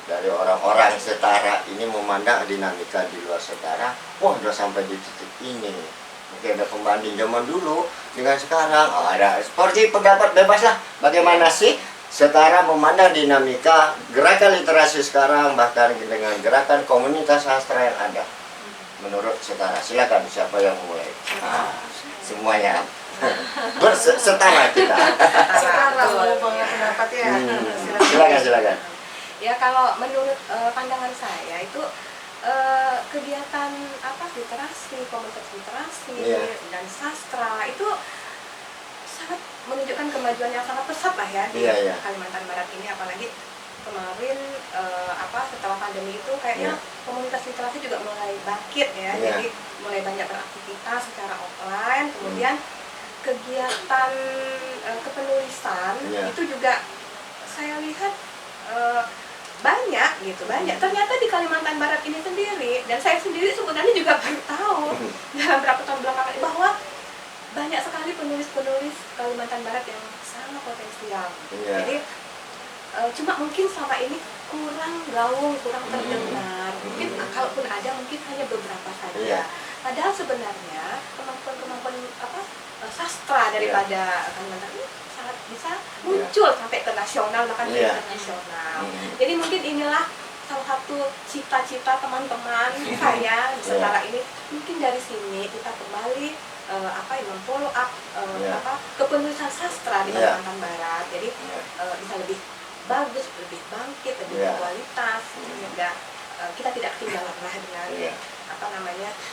dari orang-orang Setara ini memandang dinamika di luar Setara, udah sampai di titik ini. Mungkin ada pembanding zaman dulu dengan sekarang, ada seperti pendapat bebas lah. Bagaimana sih Setara memandang dinamika gerakan literasi sekarang, bahkan dengan gerakan komunitas sastra yang ada menurut Setara? Silakan, siapa yang mulai? Semuanya setara kita. Setara mau pendapat ya. Silakan. Ya, kalau menurut pandangan saya itu kegiatan literasi, komunitas literasi dan sastra itu sangat menunjukkan kemajuan yang sangat pesat lah di Kalimantan Barat ini, apalagi kemarin setelah pandemi itu kayaknya komunitas literasi juga mulai bangkit jadi mulai banyak beraktivitas secara offline, kemudian kegiatan kepenulisan itu juga saya lihat banyak. Ternyata di Kalimantan Barat ini sendiri, dan saya sendiri sebenarnya juga baru tahu dalam beberapa tahun belakangan bahwa banyak sekali penulis-penulis Kalimantan Barat yang sangat potensial. Jadi cuma mungkin selama ini kurang gaung, kurang terdengar. Mungkin kalaupun ada, mungkin hanya beberapa saja. Padahal sebenarnya kemampuan sastra daripada Kalimantan ini sangat bisa muncul sampai ke nasional, bahkan ke internasional. Jadi mungkin inilah salah satu cita-cita teman-teman saya di Setara ini, mungkin dari sini kita kembali memfollow up kepenulisan sastra di Kalimantan Barat. Jadi bisa lebih bagus, lebih bangkit, lebih berkualitas, sehingga kita tidak ketinggalan lah dengan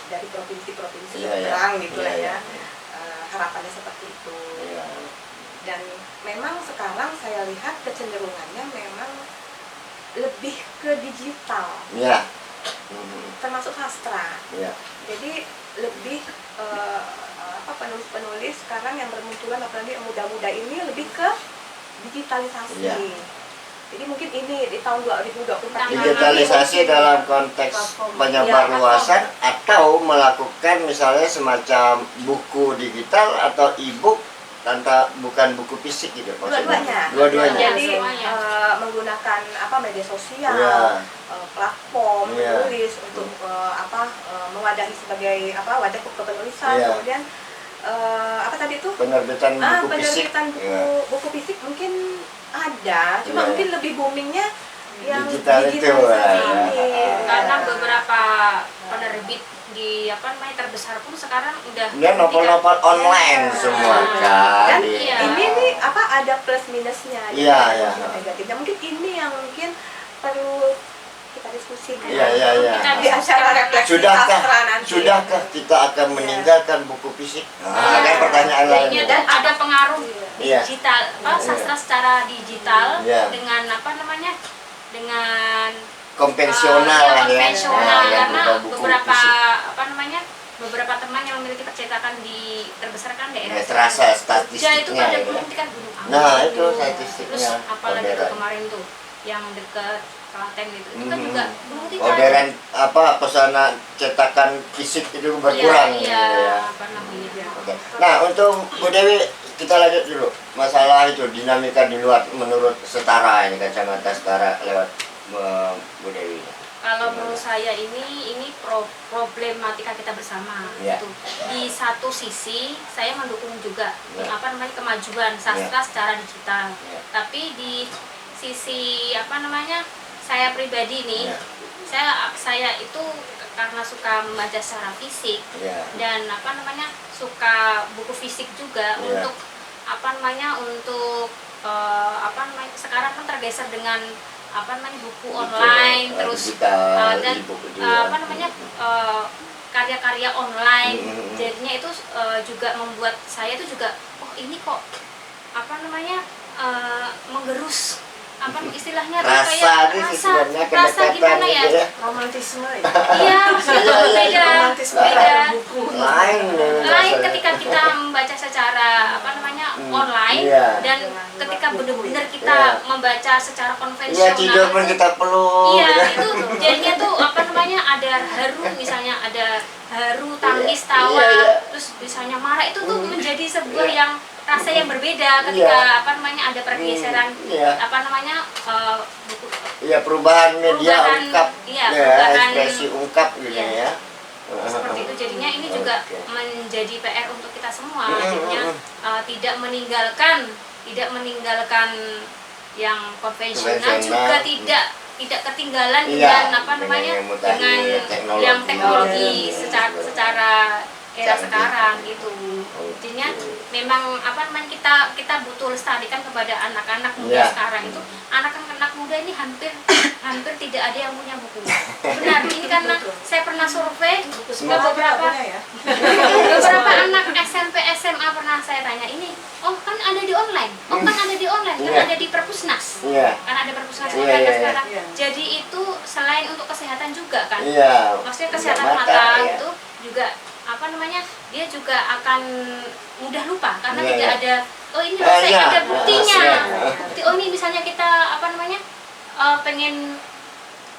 dari provinsi-provinsi seberang gitu lah ya. Harapannya seperti itu. Dan memang sekarang saya lihat kecenderungannya memang lebih ke digital, termasuk sastra. Jadi lebih penulis-penulis sekarang yang bermunculan, apalagi yang muda-muda ini, lebih ke digitalisasi. Jadi mungkin ini di tahun 2024 digitalisasi dalam konteks penyebarluasan atau melakukan misalnya semacam buku digital atau e-book tanpa bukan buku fisik gitu maksudnya. Dua-duanya. Jadi menggunakan media sosial, platform menulis untuk mewadahi sebagai wadah kepenulisan, kemudian tadi itu penerbitan buku fisik. Buku fisik mungkin ada, cuma mungkin lebih boomingnya yang digital itu karena beberapa penerbit di terbesar pun sekarang udah novel-novel online semua kan. Dan ini nih ada plus minusnya, negatifnya. Mungkin ini yang mungkin perlu kita diskusikan. Kita di acara refleksi sastra nanti. Sudahkah kita akan meninggalkan buku fisik? Kan pertanyaan lain. Dan ada pengaruh digital, sastra secara digital dengan dengan konvensional karena beberapa teman yang memiliki percetakan di terbesar kan daerah terasa statistiknya itu pada membuktikan gunung api. Itu statistiknya. Terus apalagi kemarin tuh yang dekat Klaten itu kan juga membuktikan. Orderan pesana cetakan fisik itu berkurang. Nah, untuk Bu Dewi kita lanjut dulu masalah itu dinamika di luar menurut Setara ini, kacamata Setara lewat Bu Dewi. Kalau menurut saya ini problematika kita bersama gitu. Di satu sisi saya mendukung juga kemajuan sastra secara digital. Tapi di sisi saya pribadi nih, saya itu karena suka membaca secara fisik dan suka buku fisik juga untuk sekarang kan tergeser dengan buku online terus dan karya-karya online. Jadinya itu juga membuat saya itu juga ini kok menggerus istilahnya rasa gimana ya, romantisme iya beda lain ketika kita membaca secara online dan ketika benar-benar kita membaca secara konvensional tidur pun kita peluk itu jadinya tuh ada haru, misalnya ada haru, tangis, tawa, terus misalnya marah, itu tuh menjadi sebuah yang rasa yang berbeda ketika ada pergeseran perubahan media ungkap perubahan ekspresi ungkap gitu ya. Seperti itu, jadinya ini juga menjadi PR untuk kita semua. Jadinya tidak meninggalkan yang konvensional, juga tidak ketinggalan dengan dengan yang teknologi secara era sekarang gitu. Jadinya memang kita butuh lestarikan kepada anak-anak muda sekarang itu. Anak-anak muda ini hampir tidak ada yang punya buku. Benar, ini karena saya pernah survei beberapa anak SMP SMA pernah saya tanya ini, kan ada di online, kan ada di perpusnas, kan ada perpusnas sekarang. Jadi itu selain untuk kesehatan juga kan, maksudnya kesehatan mata itu juga dia juga akan mudah lupa karena tidak ada ini saya ada buktinya. Ini misalnya kita pengen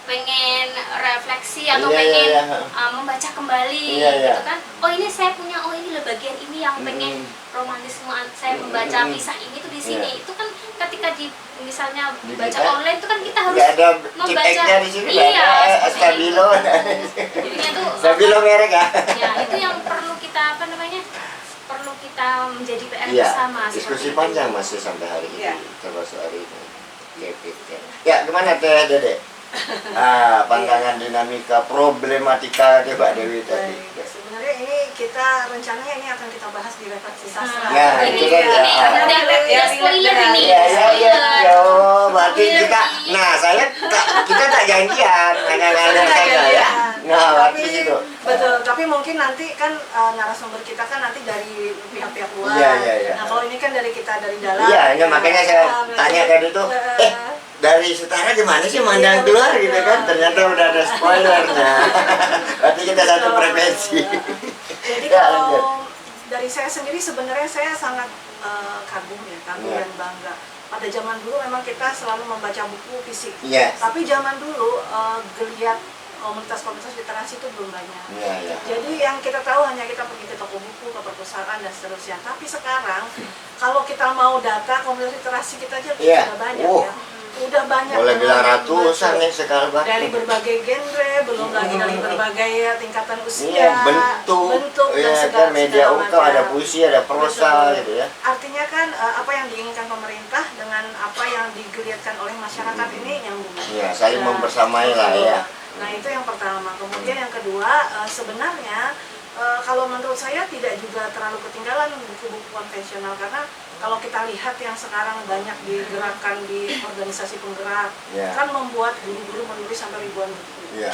pengen refleksi atau pengen membaca kembali gitu kan, oh ini saya punya, oh ini bagian ini yang pengen romantisme saya membaca kisah ini tuh di sini. Itu kan ketika misalnya baca online itu kan kita harus membaca, stabilo jadinya tuh stabilo merek ya. Ya itu yang perlu kita perlu kita menjadi PR bersama. Diskusi panjang masih sampai hari ini, termasuk hari ini. Ya, gimana Teh Dede? Pandangan dinamika problematika Mbak Dewi tadi. Sebenarnya ini kita rencananya ini akan kita bahas di refleksi sastra. Nah, itu kan ya spoiler ini. Ya, berarti kita, kita tak janjian, hanya saja ya. Nah, tapi itu. betul, tapi mungkin nanti kan narasumber kita kan nanti dari pihak-pihak luar. Iya. Nah, kalau ini kan dari kita dari dalam. Iya, makanya saya tanya tadi tuh, dari Setara gimana sih mandang keluar gitu kan? Ternyata udah ada spoilernya. Berarti kita satu frekuensi. Jadi kalau dari saya sendiri sebenarnya saya sangat kagum dan bangga. Pada zaman dulu memang kita selalu membaca buku fisik. Tapi zaman dulu geliat komunitas-komunitas literasi itu belum banyak. Jadi yang kita tahu hanya kita pergi ke toko buku, ke perpustakaan dan seterusnya. Tapi sekarang kalau kita mau data komunitas literasi kita aja sudah banyak ya. Udah banyak. Boleh bilang ratusan nih sekarang. Dari berbagai genre, belum lagi dari berbagai tingkatan usia, bentuk dan segala media ungkap, ada puisi, ada prosa gitu ya. Artinya kan apa yang diinginkan pemerintah dengan apa yang digeliatkan oleh masyarakat ini nyambung. Iya, saling membersamai lah ya. Nah itu yang pertama. Kemudian yang kedua, sebenarnya kalau menurut saya tidak juga terlalu ketinggalan buku-buku konvensional, karena kalau kita lihat yang sekarang banyak digerakkan di organisasi penggerak, kan membuat guru-guru menulis sampai ribuan buku.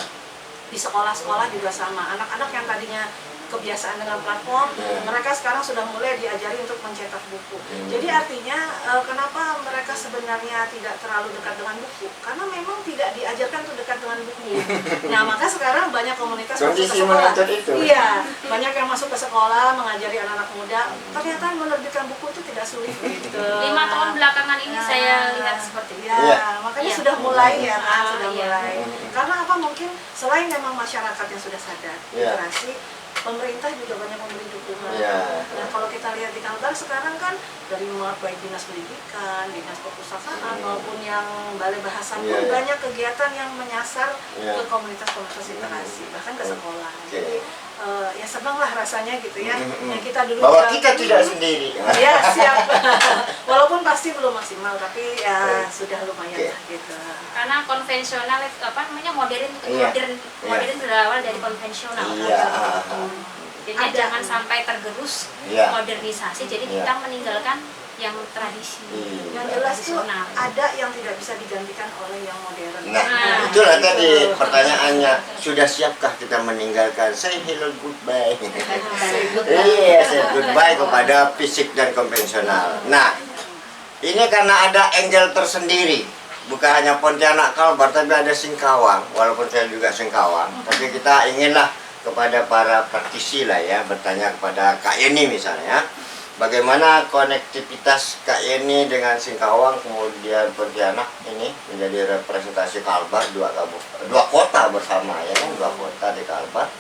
Di sekolah-sekolah juga sama. Anak-anak yang tadinya kebiasaan dengan platform, mereka sekarang sudah mulai diajari untuk mencetak buku. Jadi artinya kenapa mereka sebenarnya tidak terlalu dekat dengan buku? Karena memang tidak diajarkan untuk dekat dengan buku. Nah maka sekarang banyak komunitas masuk ke sekolah. Iya, banyak yang masuk ke sekolah mengajari anak-anak muda. Ternyata menerbitkan buku itu tidak sulit. Gitu. 5 tahun belakangan ini saya lihat seperti itu. Makanya sudah mulai ya kan, sudah mulai. Karena apa, mungkin selain memang masyarakat yang sudah sadar literasi, pemerintah juga banyak memberi dukungan. Nah kalau kita lihat di Kalbar sekarang kan dari baik dinas pendidikan, dinas perpustakaan maupun yang balai bahasa pun banyak kegiatan yang menyasar ke komunitas-komunitas literasi, bahkan ke sekolah. Jadi ya senang lah rasanya gitu ya. Yang kita dulu bahwa kita tidak sendiri. Ya siap. Walaupun pasti belum maksimal, tapi ya sudah lumayan lah gitu. Karena konvensional modern berawal dari konvensional. Jadi jangan sampai tergerus modernisasi, jadi kita meninggalkan yang tradisi. Yang jelas tuh ada yang tidak bisa digantikan oleh yang modern. Nah, itulah tadi pertanyaannya, sudah siapkah kita meninggalkan say hello goodbye? Iya, say goodbye kepada fisik dan konvensional. Nah, ini karena ada angle tersendiri. Bukan hanya Pontianak Kalbar, tapi ada Singkawang. Walaupun saya juga Singkawang, tapi kita inginlah kepada para praktisi lah ya, bertanya kepada Kak Yeni misalnya, bagaimana konektivitas Kak Yeni dengan Singkawang kemudian Pontianak ini menjadi representasi Kalbar, dua kota bersama ya kan, dua kota di Kalbar.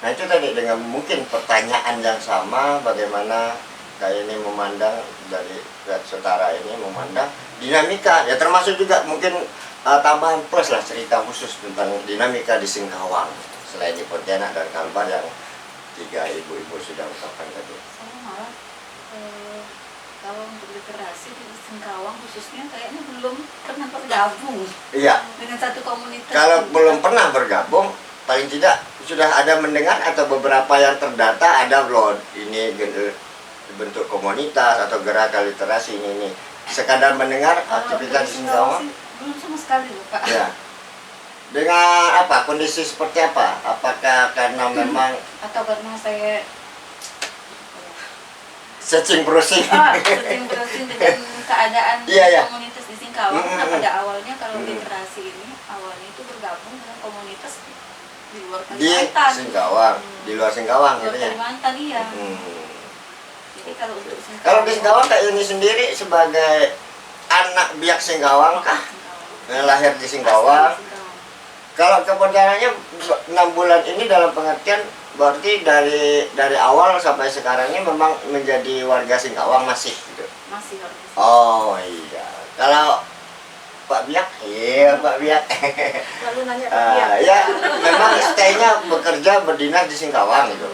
Nah itu tadi dengan mungkin pertanyaan yang sama, bagaimana Kak Yeni memandang dari Setara ini, memandang dinamika ya, termasuk juga mungkin tambahan plus lah cerita khusus tentang dinamika di Singkawang selain di Pontianak dan Kalbar yang 3 ibu-ibu sudah ungkapkan tadi. Saya malah kalau untuk literasi di Singkawang khususnya kayaknya belum pernah bergabung dengan satu komunitas. Kalau belum pernah bergabung, paling tidak sudah ada mendengar atau beberapa yang terdata ada loh, ini bentuk komunitas atau gerakan literasi ini. Sekadar mendengar aktivitas di Singkawang? Belum sama sekali loh Pak. Ya. Dengan apa? Kondisi seperti apa? Apakah karena memang atau karena saya searching browsing dengan keadaan komunitas di Singkawang? Karena pada awalnya kalau literasi ini awalnya itu bergabung dengan komunitas di luar Kalimantan. Di Singkawang, di luar Singkawang gitu ya. Kalimantan iya. Jadi kalau untuk Singkawang, kalau di Singkawang Kak Yeni sendiri sebagai anak biak Singkawang kah? Lahir di Singkawang. Kalau keperjalanannya 6 bulan ini dalam pengertian berarti dari awal sampai sekarang ini memang menjadi warga Singkawang masih gitu. Masih harus. Oh iya. Kalau Pak Biak, iya Pak Biak. Lalu nanya Pak Biak. Ya, memang stay-nya bekerja berdinas di Singkawang gitu.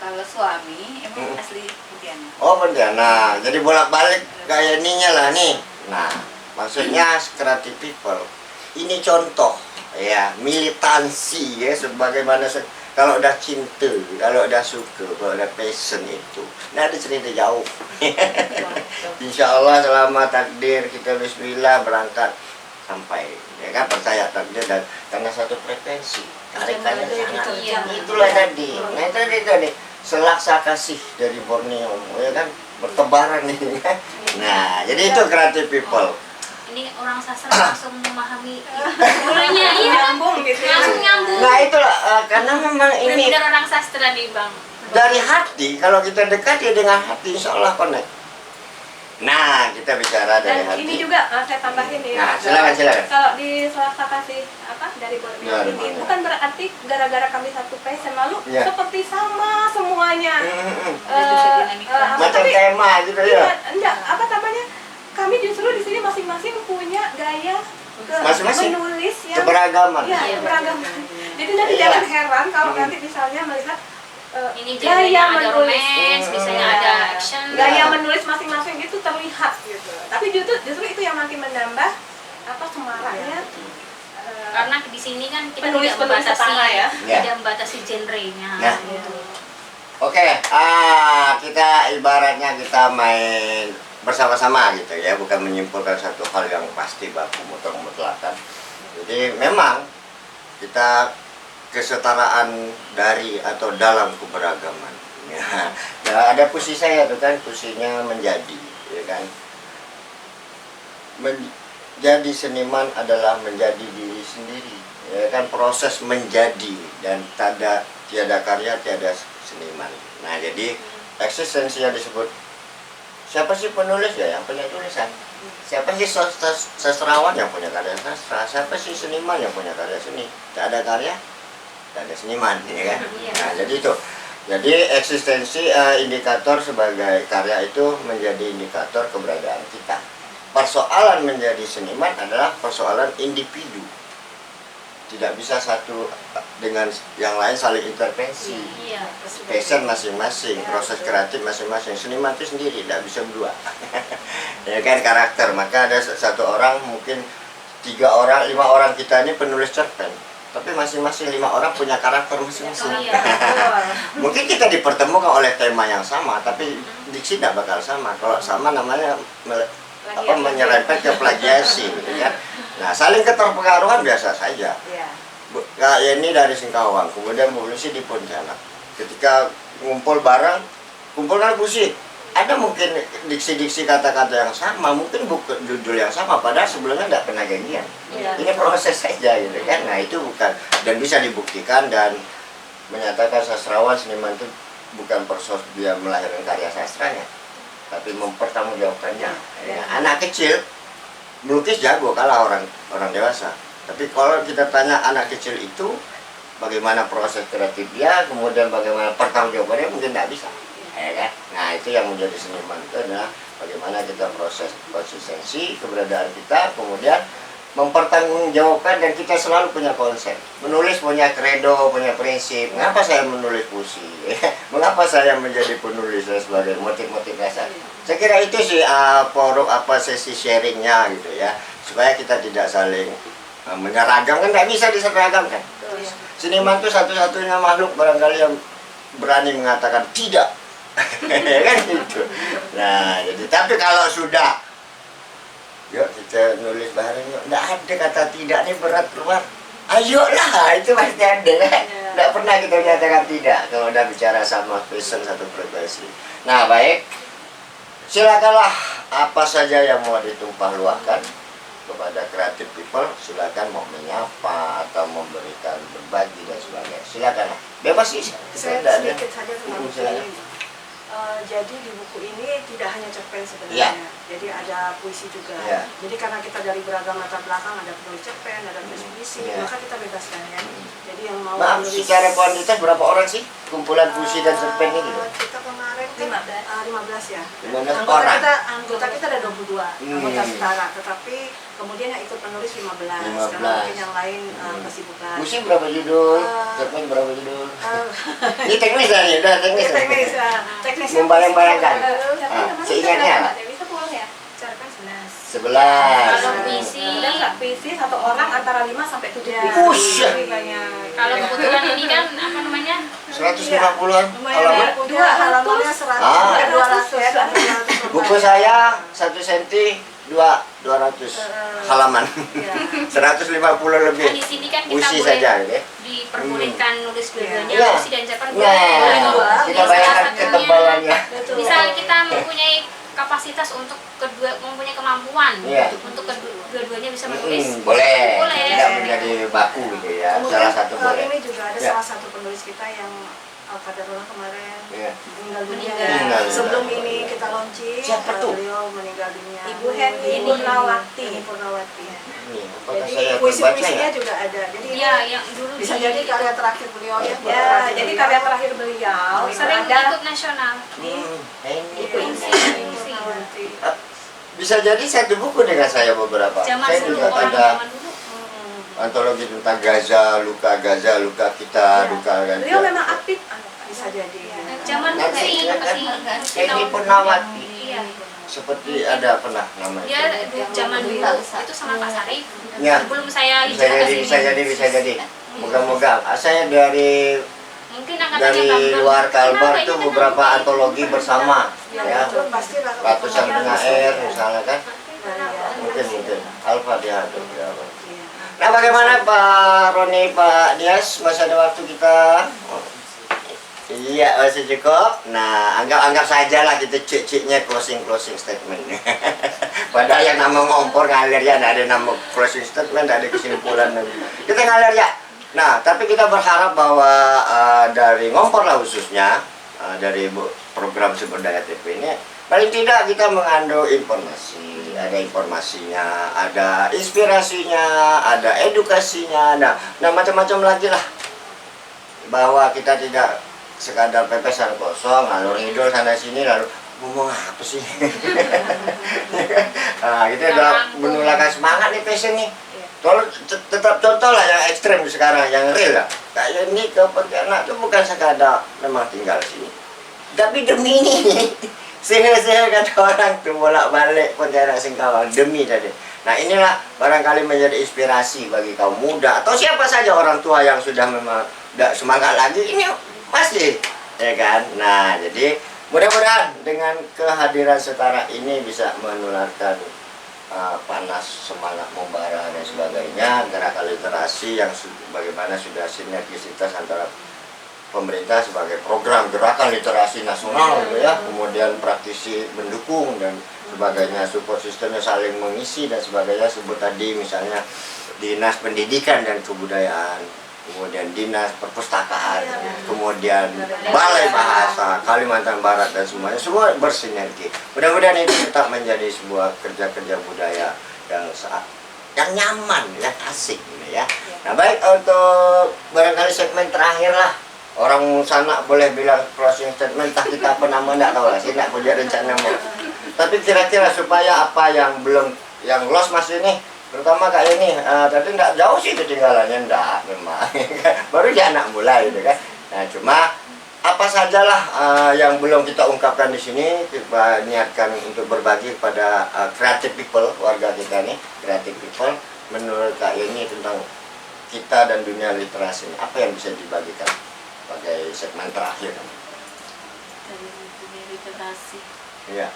Kalau suami emang asli Pontianak. Oh Pontianak, jadi bolak-balik kayak ininya lah nih. Nah, maksudnya creative people. Ini contoh ya militansi ya sebagaimana kalau udah cinta, kalau udah suka, kalau udah passion itu, nah ada cerita jauh. Insya Allah selama takdir kita bismillah berangkat sampai, ya kan percaya takdir dan karena satu frekuensi tarikannya sangat. Itulah tadi, nah itu tadi selaksa kasih dari Borneo, ya kan bertebaran nih. Nah jadi itu creative people. Ini orang sastra langsung memahami mulanya, iya Nyambung gitu. langsung nyambung. Nah itulah karena memang ini Benar orang sastra nih bang. dari hati, kalau kita dekat ya dengan hati insya Allah connect. Nah kita bicara dari Dan hati. ini juga saya tambahin nih Nah, ya. silakan. Kalau di selaksa kasih dari Borneo Ya, ini Borneo. bukan berarti gara-gara kami satu passion lalu Ya. seperti sama semuanya. Macam tapi- tema gitu ya. Enggak, apa namanya? Kami justru di sini masing-masing punya gaya Masing-masing. menulis yang Keberagaman. ya, keberagaman. Jadi nanti Iya. jangan heran kalau nanti misalnya melihat Ini gaya genrenya ada menulis. romance, misalnya ada action. Gaya menulis masing-masing itu terlihat gitu. Tapi justru itu yang makin menambah semaraknya. Karena di sini kan kita Penulis-penulis tidak membatasi setara ya. tidak membatasi genrenya. Nah. gitu. Oke, kita ibaratnya kita main bersama-sama gitu ya, bukan menyimpulkan satu hal yang pasti baku mutlak-mutlakan. Jadi memang kita kesetaraan dari atau dalam keberagaman. Ya, ada puisi saya tuh kan, puisinya menjadi, ya kan. Menjadi seniman adalah menjadi diri sendiri, ya kan, proses menjadi dan tiada karya tiada seniman. Nah jadi eksistensi yang disebut siapa sih penulis ya yang punya tulisan, siapa sih sastrawan yang punya karya sastra, siapa sih seniman yang punya karya seni, tak ada karya tak ada seniman, ya kan. Nah jadi itu, jadi eksistensi indikator sebagai karya itu menjadi indikator keberadaan kita. Persoalan menjadi seniman adalah persoalan individu, tidak bisa satu dengan yang lain saling intervensi. Iya. Passion masing-masing, proses kreatif masing-masing. Seniman itu sendiri, tidak bisa berdua. Ya kan, karakter. Maka ada satu orang, mungkin 3 orang, 5 orang kita ini penulis cerpen, tapi masing-masing 5 orang punya karakter masing-masing. Oh, iya. Mungkin kita dipertemukan oleh tema yang sama, tapi diksi tidak bakal sama. Kalau sama namanya menyerempet ke plagiasi, gitu kan. Nah, saling keterpengaruhan biasa saja. Iya. Kayak ini dari Singkawang, kemudian Bu Lucy di Pontianak. Ketika ngumpul bareng, kumpulkan puisi. Ada mungkin diksi-diksi kata-kata yang sama, mungkin buku judul yang sama, padahal sebelumnya tidak pernah janjian. Iya. Ini proses saja gitu kan. Nah itu bukan, dan bisa dibuktikan dan menyatakan sastrawan seniman itu bukan persos dia melahirkan karya sastranya, tapi mempertanggungjawabkannya. Ya, anak kecil melukis jago kalah orang dewasa. Tapi kalau kita tanya anak kecil itu bagaimana proses kreatif dia, kemudian bagaimana pertanggungjawabannya, mungkin tidak bisa. Ya kan? Nah itu yang menjadi seniman itu adalah bagaimana kita proses konsistensi keberadaan kita, kemudian mempertanggungjawabkan, dan kita selalu punya konsep. Menulis punya kredo, punya prinsip. Mengapa saya menulis puisi? Mengapa saya menjadi penulis dan sebagainya, motif-motif dasar. Saya kira itu sih forum sesi sharingnya gitu ya, supaya kita tidak saling menyeragam, kan tidak bisa diseragamkan. Seniman itu satu-satunya makhluk barangkali yang berani mengatakan tidak. Ya kan gitu. Nah jadi, tapi kalau sudah yuk kita nulis bareng, yuk, nggak ada kata tidak, nih berat keluar, ayolah, itu pasti ada kan. Nggak pernah kita menyatakan tidak kalau udah bicara sama passion satu frekuensi. Nah baik, silakanlah apa saja yang mau ditumpah luahkan kepada creative people, silakan mau menyapa atau memberikan berbagi dan sebagainya, silakanlah, bebas sih. Saya Tidak ada. sedikit saja tentang Silakan. ini. Jadi di buku ini tidak hanya cerpen sebenarnya, jadi ada puisi juga. Jadi karena kita dari beragam latar belakang, ada penulis cerpen, ada penulis puisi, maka kita bebaskan ya. Jadi yang mau menulis secara kuantitas berapa orang sih kumpulan puisi dan cerpen ini? Kita kemarin 15 ya. 15 orang. Anggota kita ada 22 anggota setara, tetapi kemudian yang ikut penulis 15. Karena mungkin yang lain kesibukan. Puisi berapa judul? Cerpen berapa judul? Ini teknis lah, udah teknis. Teknis. Membayang-bayangkan. Seingatnya lah. Cerpen 11. 11. Kalau puisi, Udah nggak puisi satu orang antara 5 sampai 7 Ya. puisi. kalau kebetulan ini kan apa namanya? 150-an halaman. Dua halamannya 100 sampai 200 ya. Buku saya 1 cm 200 halaman. 150 lebih. Kan di sini kan kita Puisi boleh saja ya. diperbolehkan nulis dua-duanya, Iya. puisi dan cerpen Nah, boleh. kita bayangkan ketebalannya. Misalnya kita mempunyai kapasitas untuk mempunyai kemampuan untuk kedua-duanya bisa menulis. Boleh. Boleh. Tidak menjadi baku gitu ya. Salah satu boleh. Ini juga ada salah satu penulis kita yang Kadarullah kemarin meninggal dunia. Meninggal. Sebelum ini kita launching, Siapa tuh? beliau meninggal dunia. Ibu Heni Purnawati. Heni Purnawati. Apakah Jadi saya puisi-puisinya terbaca ya? juga ada. Jadi Iya, yang dulu bisa jadi karya terakhir beliau ya. Ya, jadi karya terakhir beliau sering ada ikut nasional. Ini Puisi. bisa jadi satu buku dengan saya beberapa. Zaman Saya dulu, juga orang ada zaman dulu. antologi tentang Gaza, luka kita, luka Gaza. beliau memang aktif. Bisa jadi. Zaman Nanti ini ya kan, masih Heni Purnawati. Iya. Seperti ada pernah namanya. Dia zaman dulu itu sama Pak Sarif. Ya. Sebelum saya Bisa hijrah ke jadi, sini. bisa jadi. Moga-moga. Saya dari Mungkin angkatannya dari Bambang. luar Kalbar Kenapa itu ini beberapa namanya? antologi bersama Ya, ya. betul, pastilah. Ratusan Tengah Air misalnya kan. Nah, Mungkin Alfa dia ada berapa. Nah, bagaimana Pak Roni, Pak Dias, masih ada waktu kita? Iya, masih cukup. Nah, anggap saja lah kita cik-ciknya closing statement. Padahal yang nama ngompor ngalir ya, ada nama closing statement, ada kesimpulan. Kita ngalir ya. Nah, tapi kita berharap bahwa dari ngompor lah khususnya, dari program Sumber Daya TV ini, paling tidak kita mengandung informasi, ada informasinya, ada inspirasinya, ada edukasinya, nah macam-macam lagi lah. Bahwa kita tidak sekadar pepesan kosong, ngalur ngidul sana sini lalu ngomong apa sih? Nah, kita udah menulakan semangat nih passion nih. Kalau tetap contoh lah yang ekstrem sekarang, yang real lah. Kayak ini ke Pontianak itu bukan sekadar memang tinggal sini, tapi demi ini. Sehat-sehat kata orang tuh bolak-balik Pontianak Singkawang demi tadi. Nah, inilah barangkali menjadi inspirasi bagi kaum muda atau siapa saja orang tua yang sudah memang tidak semangat lagi, ini masih, ya kan? Nah, jadi mudah-mudahan dengan kehadiran setara ini bisa menularkan panas semangat membara dan sebagainya, gerakan literasi yang bagaimana sudah sinergisitas antara pemerintah sebagai program gerakan literasi nasional gitu ya, kemudian praktisi mendukung dan sebagainya, support sistemnya saling mengisi dan sebagainya. Sebut tadi misalnya Dinas Pendidikan dan Kebudayaan, kemudian Dinas Perpustakaan, kemudian Balai Bahasa Kalimantan Barat dan semuanya, semua bersinergi. Mudah-mudahan itu tetap menjadi sebuah kerja-kerja budaya yang nyaman, yang asik gitu ya. Nah, baik, untuk barangkali segmen terakhir lah. Orang sana boleh bilang closing statement, tak kita apa nama enggak tahu lah, saya enggak punya rencana mau. Tapi kira-kira supaya apa yang belum, yang lost mas ini, terutama kayak ini, tadi enggak jauh sih ketinggalannya, enggak memang. Baru dia anak mulai gitu kan. Nah, cuma apa sajalah yang belum kita ungkapkan di sini, kita niatkan untuk berbagi kepada creative people, warga kita nih, creative people, menurut Kak ini tentang kita dan dunia literasi, apa yang bisa dibagikan sebagai segmen terakhir? Dari dunia literasi. Iya.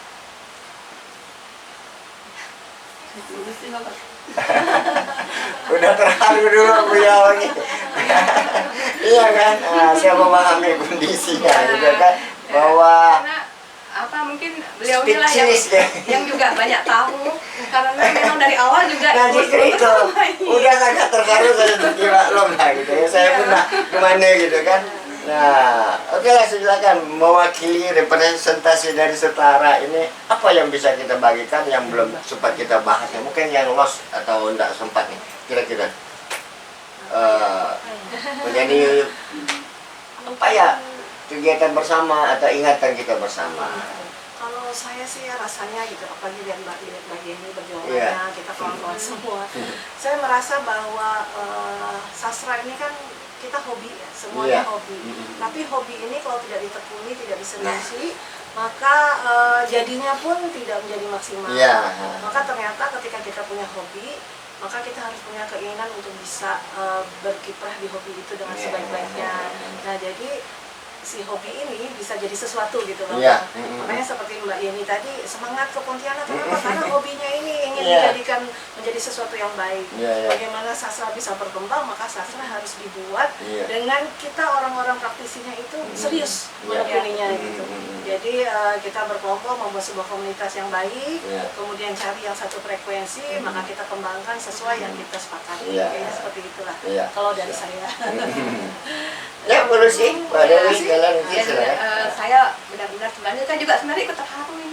Udah terharu dulu beliau ini. Iya kan, saya memahami kondisinya gitu kan, bahwa Karena apa mungkin beliau inilah yang juga banyak tahu, karena memang dari awal juga nah justru itu udah sangat terharu, saya kira belum lah gitu ya, saya pun kemana gitu kan. Nah, oke lah, silakan mewakili representasi dari Setara ini, apa yang bisa kita bagikan yang belum sempat kita bahas, ya mungkin yang lost atau enggak sempat nih, kira-kira menjadi apa ya, kegiatan bersama atau ingatan kita bersama. Kalau saya sih ya rasanya gitu, apalagi lihat Mbak Yeni perjuangannya, kita kawan-kawan semua. Saya merasa bahwa sastra ini kan kita hobi ya, semuanya hobi. Tapi hobi ini kalau tidak ditekuni, tidak diseriusi, maka jadinya pun tidak menjadi maksimal. Maka ternyata ketika kita punya hobi, maka kita harus punya keinginan untuk bisa berkiprah di hobi itu dengan sebaik-baiknya. Nah, jadi si hobi ini bisa jadi sesuatu gitu loh. Makanya seperti Mbak Yeni tadi, semangat ke Pontianak kenapa? Karena hobinya ini ingin dijadikan menjadi sesuatu yang baik. Bagaimana sastra bisa berkembang, maka sastra harus dibuat dengan kita orang-orang praktisinya itu serius menekuninya gitu. Jadi kita berkelompok membuat sebuah komunitas yang baik, kemudian cari yang satu frekuensi, maka kita kembangkan sesuai yang kita sepakati. Kayaknya seperti itulah kalau dari saya. Ya, boleh sih, Mbak Dewi, kalian saya benar-benar sebenarnya ikut terharu ini.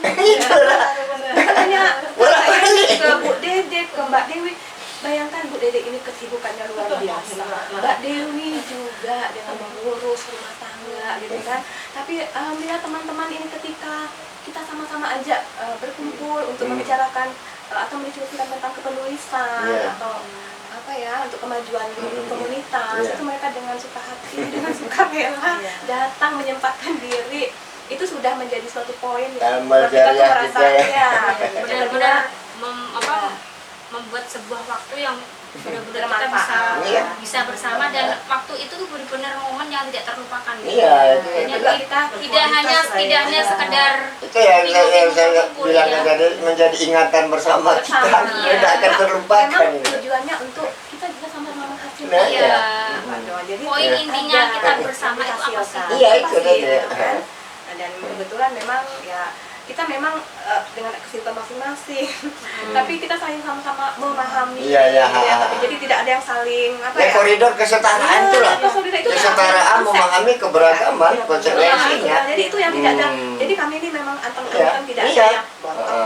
Makanya saya ke Bu Dede, ke Mbak Dewi, bayangkan Bu Dede ini kesibukannya luar biasa. Mbak Dewi juga dengan mengurus rumah tangga gitu kan. Tapi alhamdulillah teman-teman ini ketika kita sama-sama ajak berkumpul untuk membicarakan atau mendiskusikan tentang kepenulisan atau apa ya, untuk kemajuan komunitas, itu mereka dengan suka hati, dengan suka rela datang menyempatkan diri, itu sudah menjadi suatu poin yang kita tuh merasa benar-benar membuat sebuah waktu yang benar-benar kita bisa bersama, dan waktu itu tuh benar-benar momen yang tidak terlupakan. Kita tidak hanya sekedar itu yang saya bilang tadi, menjadi ingatan bersama kita, tidak akan terlupakan. Memang tujuannya untuk kita juga sama-sama menghasilkan. Jadi poin intinya kita bersama itu apa sih? Iya, itu tadi. Dan kebetulan memang ya kita memang dengan kesibukan masing-masing, tapi kita saling sama-sama memahami. Jadi tidak ada yang saling koridor kesetaraan itulah. Kesetaraan, memahami keberagaman, konsekuensinya. Jadi itu yang tidak ada. Jadi kami ini memang anteng-anteng, tidak ada yang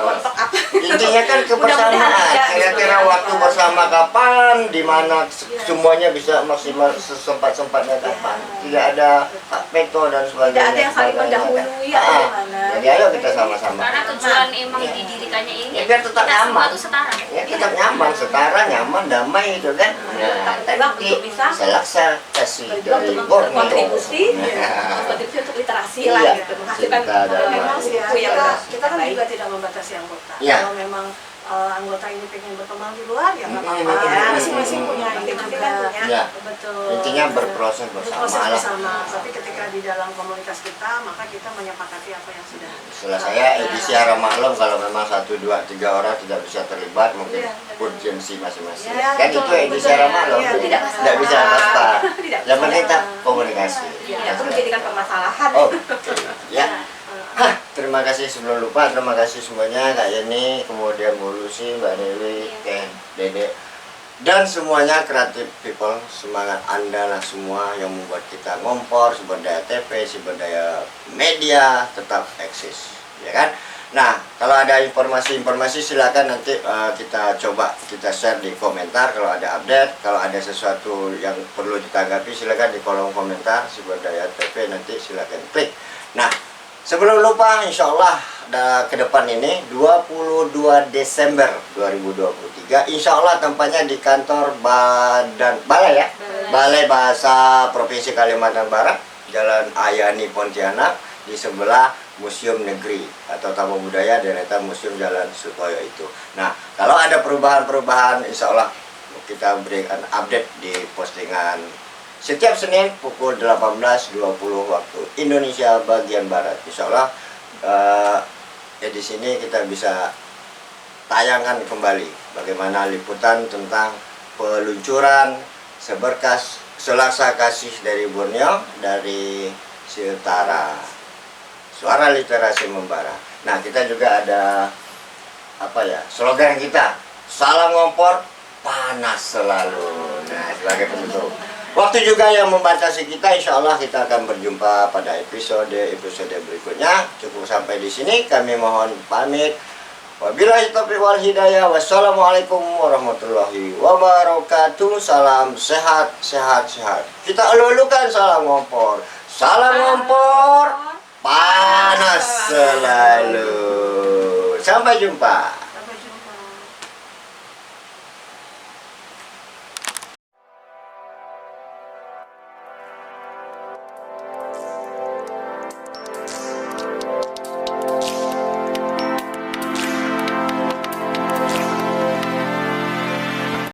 bontok apa. Intinya kan kebersamaan. Kira-kira waktu bersama kapan, di mana semuanya bisa maksimal sesempat-sempatnya kapan. Tidak ada veto dan sebagainya. Tidak ada yang saling mendahului atau gimana. Jadi ayo kita sama-sama. Karena tujuan emang didirikannya ini biar tetap nyaman. Setara. Ya, tetap nyaman, setara, nyaman, damai itu kan. Nah, tadi selaksa kasih dari kontribusi untuk literasi lah gitu, menghasilkan memang sih ya, kita kan juga tidak membatasi anggota. Kalau memang anggota ini pengen berkembang di luar, ya nggak apa-apa. Masing-masing punya ide juga. Betul. Intinya berproses bersama. Tapi ketika di dalam komunitas kita, maka kita menyepakati apa yang sudah. Setelah saya edisi Hara Maklum, kalau memang 1, 2, 3 orang tidak bisa terlibat, mungkin urgensi masing-masing. Kan itu edisi Hara Maklum, tidak bisa pasta. Yang penting kita komunikasi. Itu menjadikan permasalahan. Terima kasih, sebelum lupa, terima kasih semuanya, Kak Yeni, kemudian Bu Lucy, Mbak Dewi, Ken, Dede, dan semuanya kreatif people. Semangat Anda lah semua yang membuat kita ngompor, sumber daya TV, sumber daya media tetap eksis, ya kan? Nah, kalau ada informasi-informasi silakan nanti kita coba kita share di komentar. Kalau ada update, kalau ada sesuatu yang perlu ditanggapi silakan di kolom komentar sumber daya TV, nanti silakan klik. Nah, sebelum lupa, insya Allah ke depan ini 22 Desember 2023 insya Allah tempatnya di kantor Balai Bahasa Provinsi Kalimantan Barat, Jalan Ayani Pontianak, di sebelah Museum Negeri atau Taman Budaya Deretan Museum Jalan Sutoyo itu. Nah, kalau ada perubahan-perubahan insya Allah kita berikan update di postingan setiap Senin pukul 18.20 waktu Indonesia bagian Barat. Insya Allah di sini kita bisa tayangkan kembali bagaimana liputan tentang peluncuran seberkas Selaksa Kasih dari Borneo, dari Setara, Suara Literasi Membara. Nah, kita juga ada slogan kita, salam ngompor panas selalu. Nah, sebagai penutup. Waktu juga yang membatasi kita, insya Allah kita akan berjumpa pada episode berikutnya. Cukup sampai di sini, kami mohon pamit. Wabillahi taufiq wal hidayah. Wassalamualaikum warahmatullahi wabarakatuh. Salam sehat. Kita elu-elukan salam ngompor. Salam ngompor, panas selalu. Sampai jumpa.